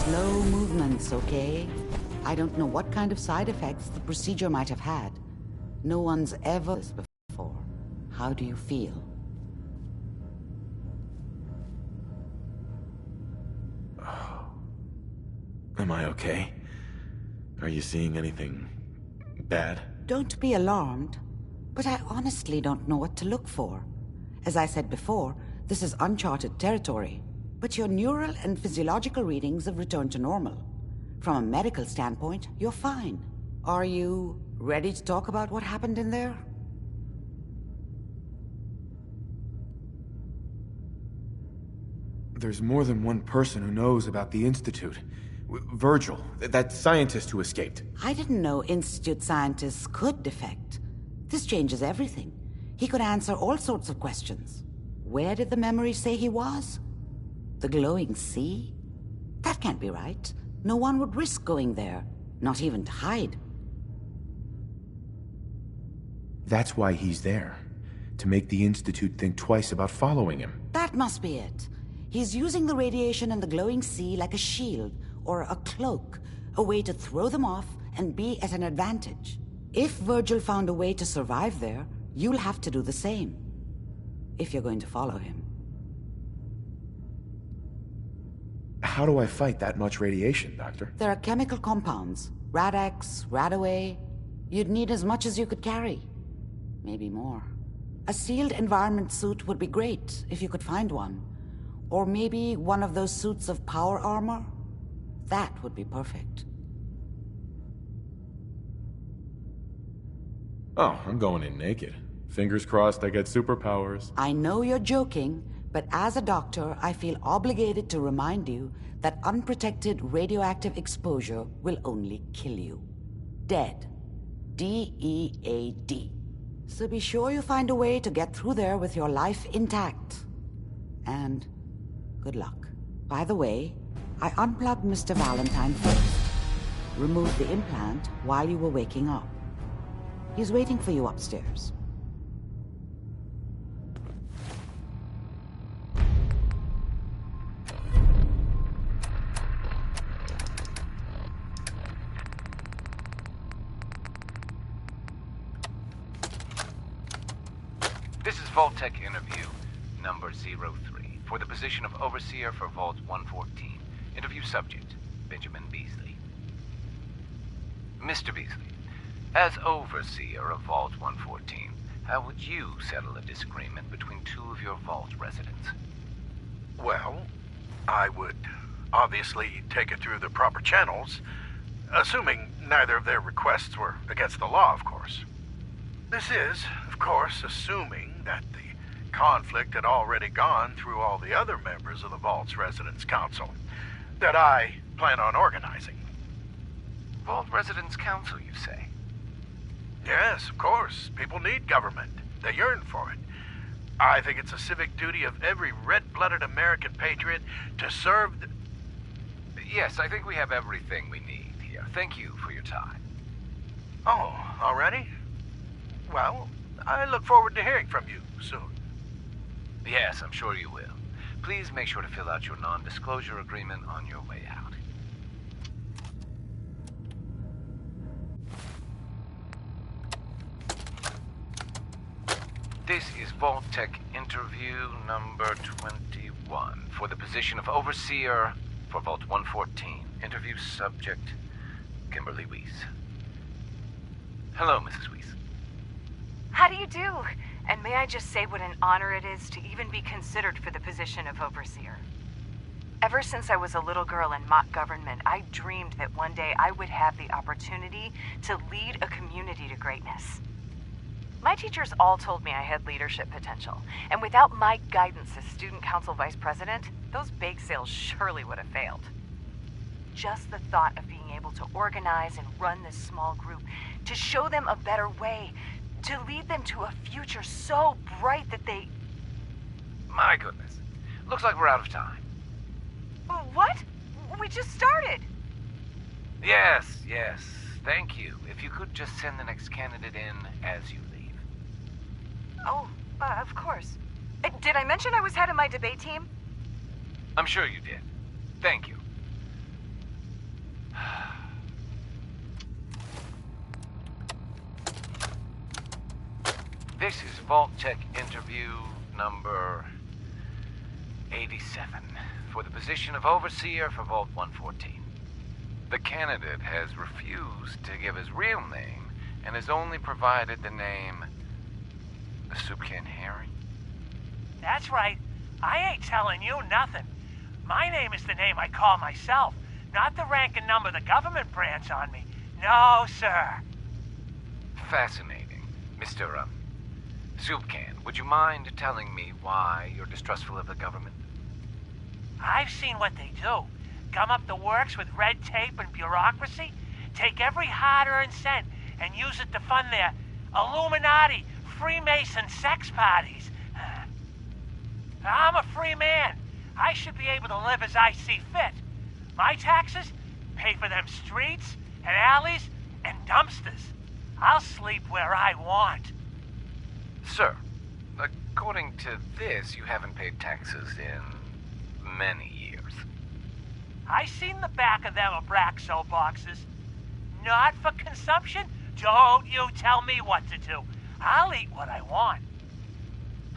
Slow movements, okay? I don't know what kind of side effects the procedure might have had. No one's ever this before. How do you feel? Am I okay? Are you seeing anything bad? Don't be alarmed, but I honestly don't know what to look for. As I said before, this is uncharted territory, but your neural and physiological readings have returned to normal. From a medical standpoint, you're fine. Are you ready to talk about what happened in there? There's more than one person who knows about the Institute. Virgil, that scientist who escaped. I didn't know Institute scientists could defect. This changes everything. He could answer all sorts of questions. Where did the memory say he was? The glowing sea? That can't be right. No one would risk going there, not even to hide. That's why he's there. To make the Institute think twice about following him. That must be it. He's using the radiation in the glowing sea like a shield or a cloak, a way to throw them off and be at an advantage. If Virgil found a way to survive there, you'll have to do the same. If you're going to follow him. How do I fight that much radiation, Doctor? There are chemical compounds. Rad-X, Radaway. You'd need as much as you could carry. Maybe more. A sealed environment suit would be great, if you could find one. Or maybe one of those suits of power armor? That would be perfect. Oh, I'm going in naked. Fingers crossed I get superpowers. I know you're joking, but as a doctor, I feel obligated to remind you that unprotected radioactive exposure will only kill you. Dead. D-E-A-D. So be sure you find a way to get through there with your life intact. And good luck. By the way, I unplugged Mr. Valentine first. Removed the implant while you were waking up. He's waiting for you upstairs. This is Vault-Tech interview number 03 for the position of Overseer for Vault 114. Interview subject, Benjamin Beasley. Mr. Beasley, as Overseer of Vault 114, how would you settle a disagreement between two of your Vault residents? Well, I would obviously take it through the proper channels, assuming neither of their requests were against the law, of course. This is, of course, assuming that the conflict had already gone through all the other members of the Vault's Residence Council that I plan on organizing. Vault Residence Council, you say? Yes, of course. People need government. They yearn for it. I think it's a civic duty of every red-blooded American patriot to serve the... Yes, I think we have everything we need here. Thank you for your time. Oh, already? Well, I look forward to hearing from you soon. Yes, I'm sure you will. Please make sure to fill out your non-disclosure agreement on your way out. This is Vault-Tech interview number 21 for the position of Overseer for Vault 114. Interview subject, Kimberly Weiss. Hello, Mrs. Weiss. How do you do? And may I just say what an honor it is to even be considered for the position of Overseer. Ever since I was a little girl in mock government, I dreamed that one day I would have the opportunity to lead a community to greatness. My teachers all told me I had leadership potential, and without my guidance as student council vice president, those bake sales surely would have failed. Just the thought of being able to organize and run this small group, to show them a better way, to lead them to a future so bright that they... My goodness. Looks like we're out of time. What? We just started. Yes. Thank you. If you could just send the next candidate in as you leave. Oh, of course. Did I mention I was head of my debate team? I'm sure you did. Thank you. This is Vault-Tech interview number 87 for the position of Overseer for Vault 114. The candidate has refused to give his real name and has only provided the name Soup Can Harry. That's right. I ain't telling you nothing. My name is the name I call myself, not the rank and number the government brands on me. No, sir. Fascinating. Mr. Soup Can, would you mind telling me why you're distrustful of the government? I've seen what they do. gum up the works with red tape and bureaucracy, take every hard-earned cent and use it to fund their Illuminati, Freemason sex parties. I'm a free man. I should be able to live as I see fit. My taxes pay for them streets and alleys and dumpsters. I'll sleep where I want. Sir, according to this, you haven't paid taxes in many years. I seen the back of them Abraxo boxes. Not for consumption? Don't you tell me what to do. I'll eat what I want.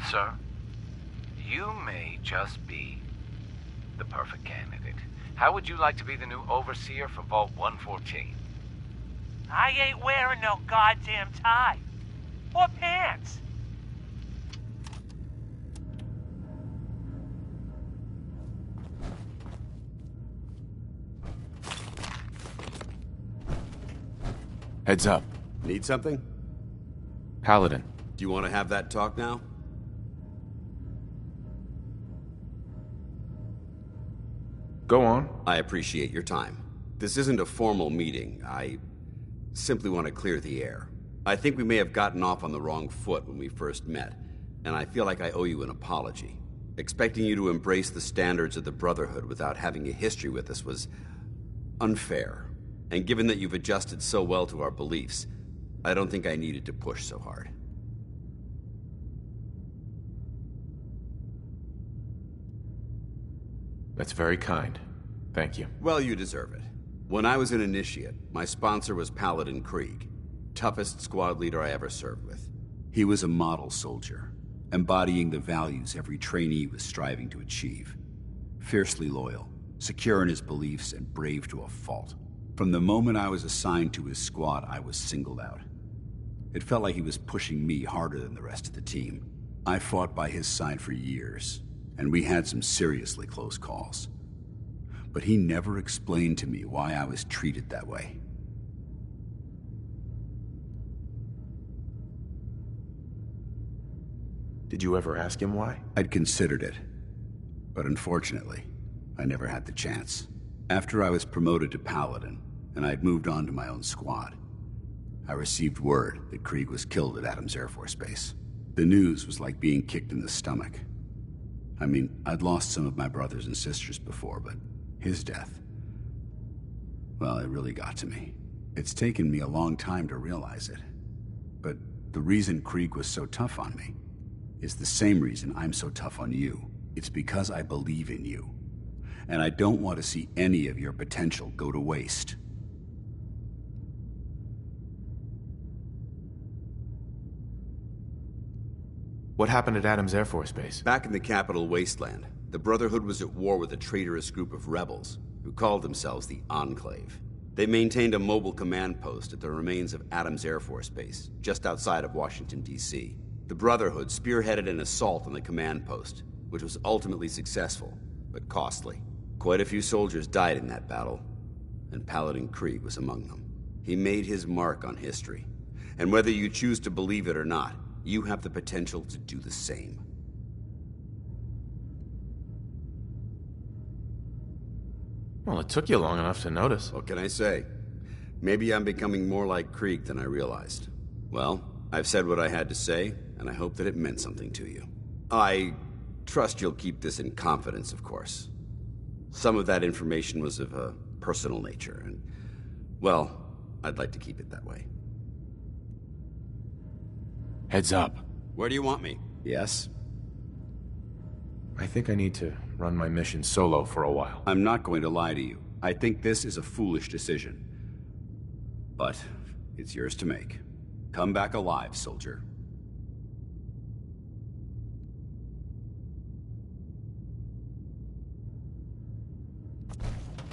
Sir, you may just be the perfect candidate. How would you like to be the new overseer for Vault 114? I ain't wearing no goddamn tie. Or pants. Heads up. Need something? Paladin. Do you want to have that talk now? Go on. I appreciate your time. This isn't a formal meeting. I simply want to clear the air. I think we may have gotten off on the wrong foot when we first met, and I feel like I owe you an apology. Expecting you to embrace the standards of the Brotherhood without having a history with us was unfair. And given that you've adjusted so well to our beliefs, I don't think I needed to push so hard. That's very kind. Thank you. Well, you deserve it. When I was an initiate, my sponsor was Paladin Krieg, toughest squad leader I ever served with. He was a model soldier, embodying the values every trainee was striving to achieve. Fiercely loyal, secure in his beliefs, and brave to a fault. From the moment I was assigned to his squad, I was singled out. It felt like he was pushing me harder than the rest of the team. I fought by his side for years, and we had some seriously close calls. But he never explained to me why I was treated that way. Did you ever ask him why? I'd considered it, but unfortunately, I never had the chance. After I was promoted to Paladin, and I'd moved on to my own squad, I received word that Krieg was killed at Adams Air Force Base. The news was like being kicked in the stomach. I mean, I'd lost some of my brothers and sisters before, but his death, well, it really got to me. It's taken me a long time to realize it. But the reason Krieg was so tough on me is the same reason I'm so tough on you. It's because I believe in you. And I don't want to see any of your potential go to waste. What happened at Adams Air Force Base? Back in the capital wasteland, the Brotherhood was at war with a traitorous group of rebels who called themselves the Enclave. They maintained a mobile command post at the remains of Adams Air Force Base, just outside of Washington, D.C. The Brotherhood spearheaded an assault on the command post, which was ultimately successful, but costly. Quite a few soldiers died in that battle, and Paladin Krieg was among them. He made his mark on history, and whether you choose to believe it or not, you have the potential to do the same. Well, it took you long enough to notice. What can I say? Maybe I'm becoming more like Krieg than I realized. Well, I've said what I had to say, and I hope that it meant something to you. I trust you'll keep this in confidence, of course. Some of that information was of a personal nature, and, well, I'd like to keep it that way. Heads up. Where do you want me? Yes? I think I need to run my mission solo for a while. I'm not going to lie to you. I think this is a foolish decision. But it's yours to make. Come back alive, soldier.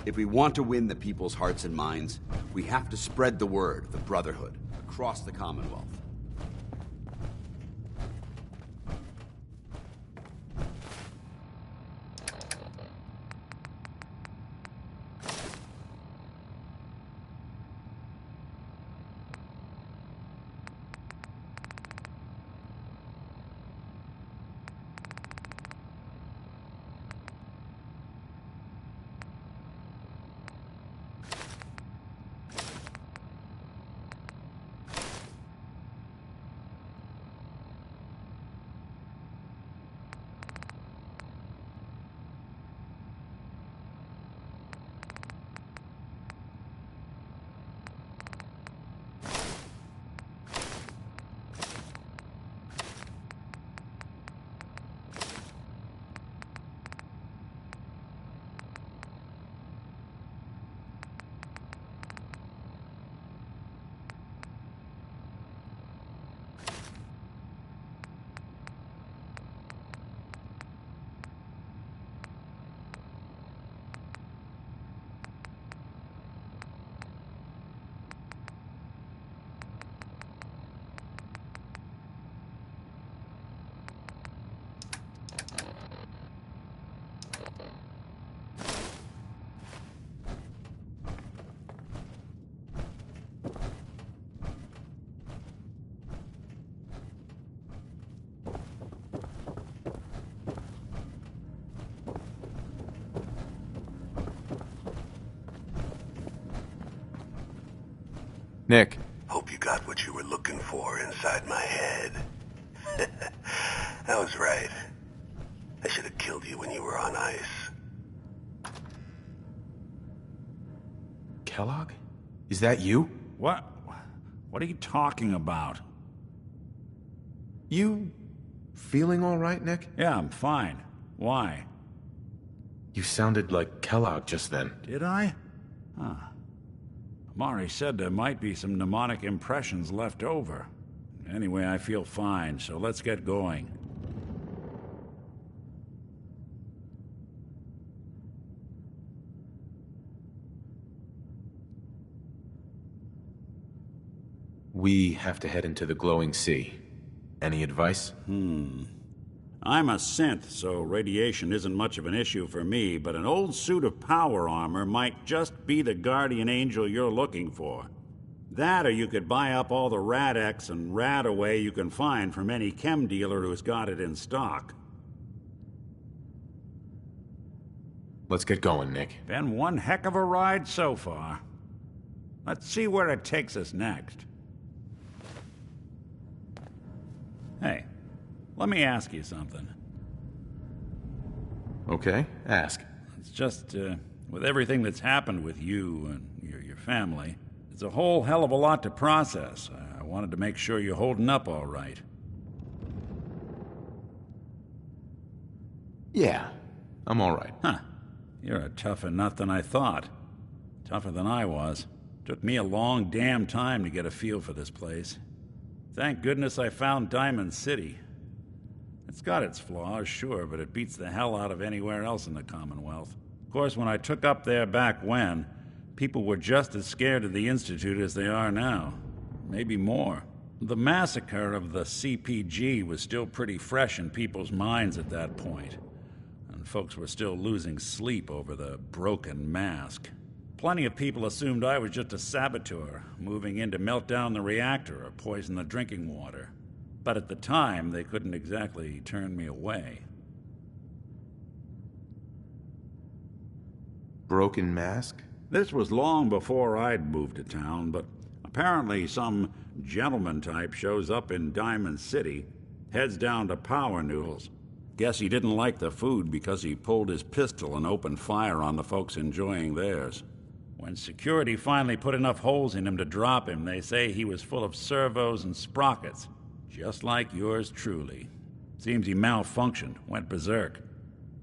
If we want to win the people's hearts and minds, we have to spread the word of the Brotherhood across the Commonwealth. Nick. Hope you got what you were looking for inside my head. I was right. I should have killed you when you were on ice. Kellogg? Is that you? What? What are you talking about? You feeling all right, Nick? Yeah, I'm fine. Why? You sounded like Kellogg just then. Did I? Huh. Mari said there might be some mnemonic impressions left over. Anyway, I feel fine, so let's get going. We have to head into the glowing sea. Any advice? I'm a synth, so radiation isn't much of an issue for me, but an old suit of power armor might just be the guardian angel you're looking for. That, or you could buy up all the Rad-X and Rad-Away you can find from any chem dealer who's got it in stock. Let's get going, Nick. Been one heck of a ride so far. Let's see where it takes us next. Hey, let me ask you something. Okay, ask. It's just, with everything that's happened with you and your family, it's a whole hell of a lot to process. I wanted to make sure you're holding up all right. Yeah, I'm all right. Huh. You're a tougher nut than I thought. Tougher than I was. Took me a long damn time to get a feel for this place. Thank goodness I found Diamond City. It's got its flaws, sure, but it beats the hell out of anywhere else in the Commonwealth. Of course, when I took up there back when, people were just as scared of the Institute as they are now. Maybe more. The massacre of the CPG was still pretty fresh in people's minds at that point, and folks were still losing sleep over the broken mask. Plenty of people assumed I was just a saboteur, moving in to melt down the reactor or poison the drinking water. But at the time, they couldn't exactly turn me away. Broken mask? This was long before I'd moved to town, but apparently some gentleman type shows up in Diamond City, heads down to Power Noodles. Guess he didn't like the food because he pulled his pistol and opened fire on the folks enjoying theirs. When security finally put enough holes in him to drop him, they say he was full of servos and sprockets, just like yours truly. Seems he malfunctioned, went berserk.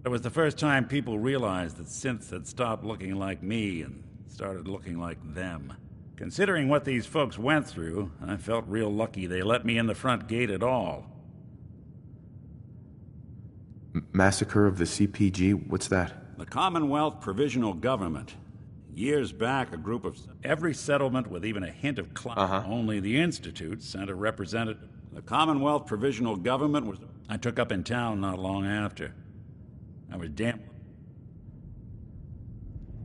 It was the first time people realized that synths had stopped looking like me and started looking like them. Considering what these folks went through, I felt real lucky they let me in the front gate at all. Massacre of the CPG? What's that? The Commonwealth Provisional Government. Years back, a group of every settlement with even a hint of clout. Only the Institute sent a representative. The Commonwealth Provisional Government was... I took up in town not long after. I was damn...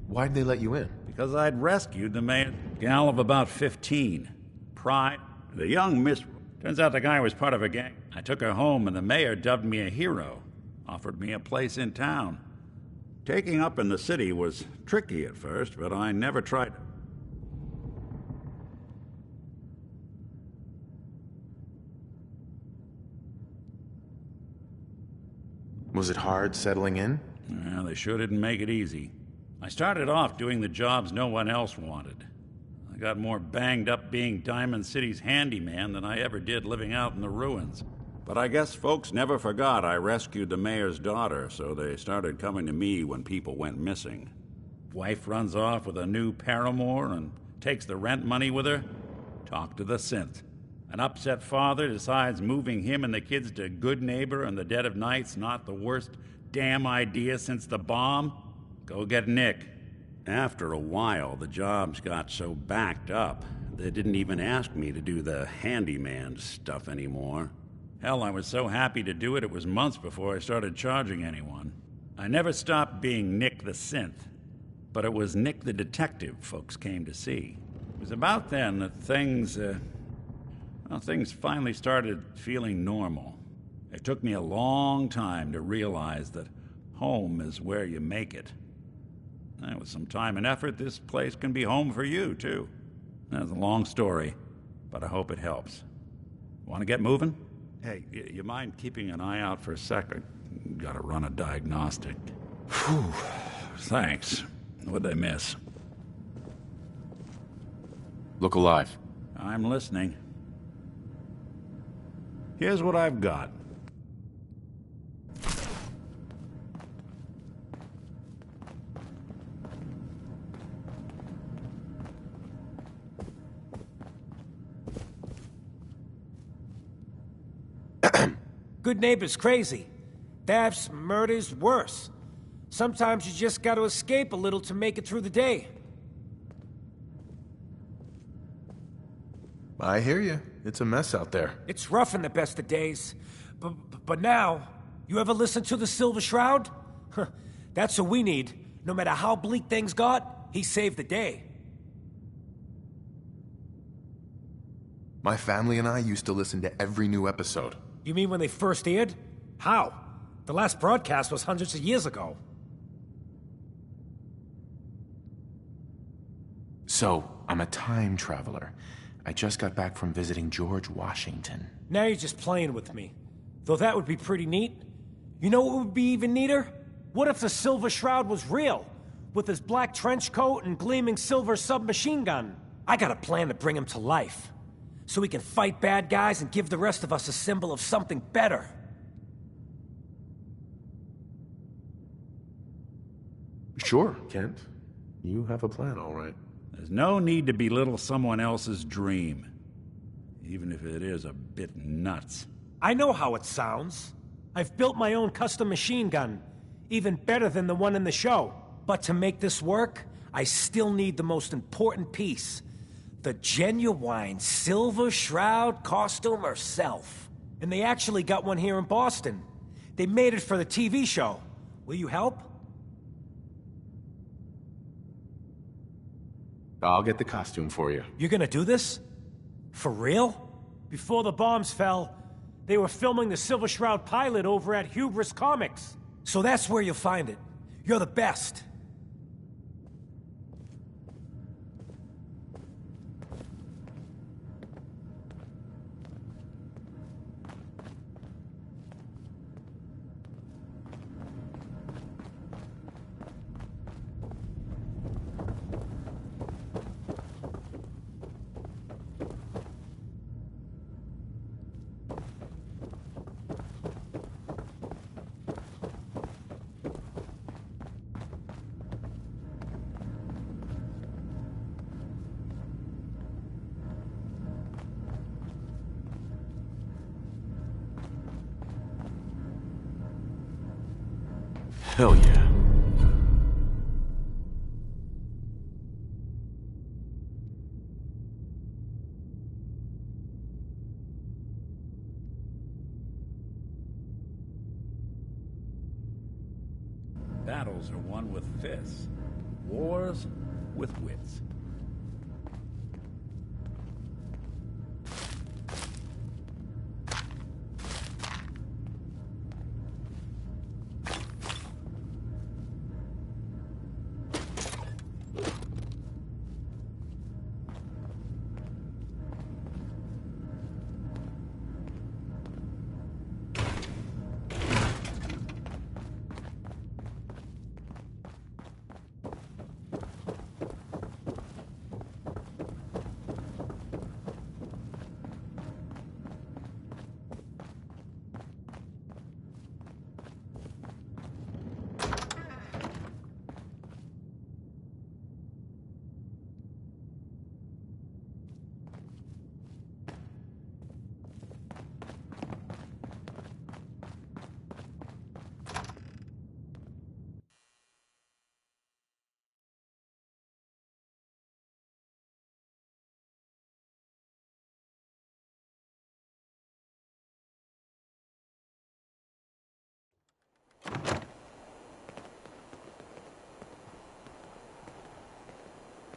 Why'd they let you in? Because I'd rescued the mayor, gal of about 15. Pride. The young miss... Turns out the guy was part of a gang. I took her home and the mayor dubbed me a hero. Offered me a place in town. Taking up in the city was tricky at first, but I never tried. Was it hard settling in? Well, they sure didn't make it easy. I started off doing the jobs no one else wanted. I got more banged up being Diamond City's handyman than I ever did living out in the ruins. But I guess folks never forgot I rescued the mayor's daughter, so they started coming to me when people went missing. Wife runs off with a new paramour and takes the rent money with her. Talk to the synth. An upset father decides moving him and the kids to Good Neighbor in the dead of night's not the worst damn idea since the bomb. Go get Nick. After a while, the jobs got so backed up, they didn't even ask me to do the handyman stuff anymore. Hell, I was so happy to do it, it was months before I started charging anyone. I never stopped being Nick the Synth, but it was Nick the Detective folks came to see. It was about then that things finally started feeling normal. It took me a long time to realize that home is where you make it. With some time and effort, this place can be home for you, too. That's a long story, but I hope it helps. Want to get moving? Hey, you mind keeping an eye out for a second? Gotta run a diagnostic. Whew. Thanks. What'd I miss? Look alive. I'm listening. Here's what I've got. Good neighbor's crazy. Thefts, murders, worse. Sometimes you just gotta escape a little to make it through the day. I hear you. It's a mess out there. It's rough in the best of days. But now, you ever listen to the Silver Shroud? That's what we need. No matter how bleak things got, he saved the day. My family and I used to listen to every new episode. You mean when they first aired? How? The last broadcast was hundreds of years ago. So, I'm a time traveler. I just got back from visiting George Washington. Now you're just playing with me. Though that would be pretty neat. You know what would be even neater? What if the Silver Shroud was real? With his black trench coat and gleaming silver submachine gun. I got a plan to bring him to life. So we can fight bad guys and give the rest of us a symbol of something better. Sure, Kent. You have a plan, all right. There's no need to belittle someone else's dream, even if it is a bit nuts. I know how it sounds. I've built my own custom machine gun, even better than the one in the show. But to make this work, I still need the most important piece. The genuine Silver Shroud costume herself. And they actually got one here in Boston. They made it for the TV show. Will you help? I'll get the costume for you. You're gonna do this? For real? Before the bombs fell, they were filming the Silver Shroud pilot over at Hubris Comics. So that's where you'll find it. You're the best. Hell yeah. Battles are won with fists, wars with wits.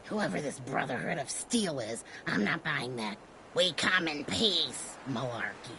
Whoever this Brotherhood of Steel is, I'm not buying that. We come in peace, malarkey.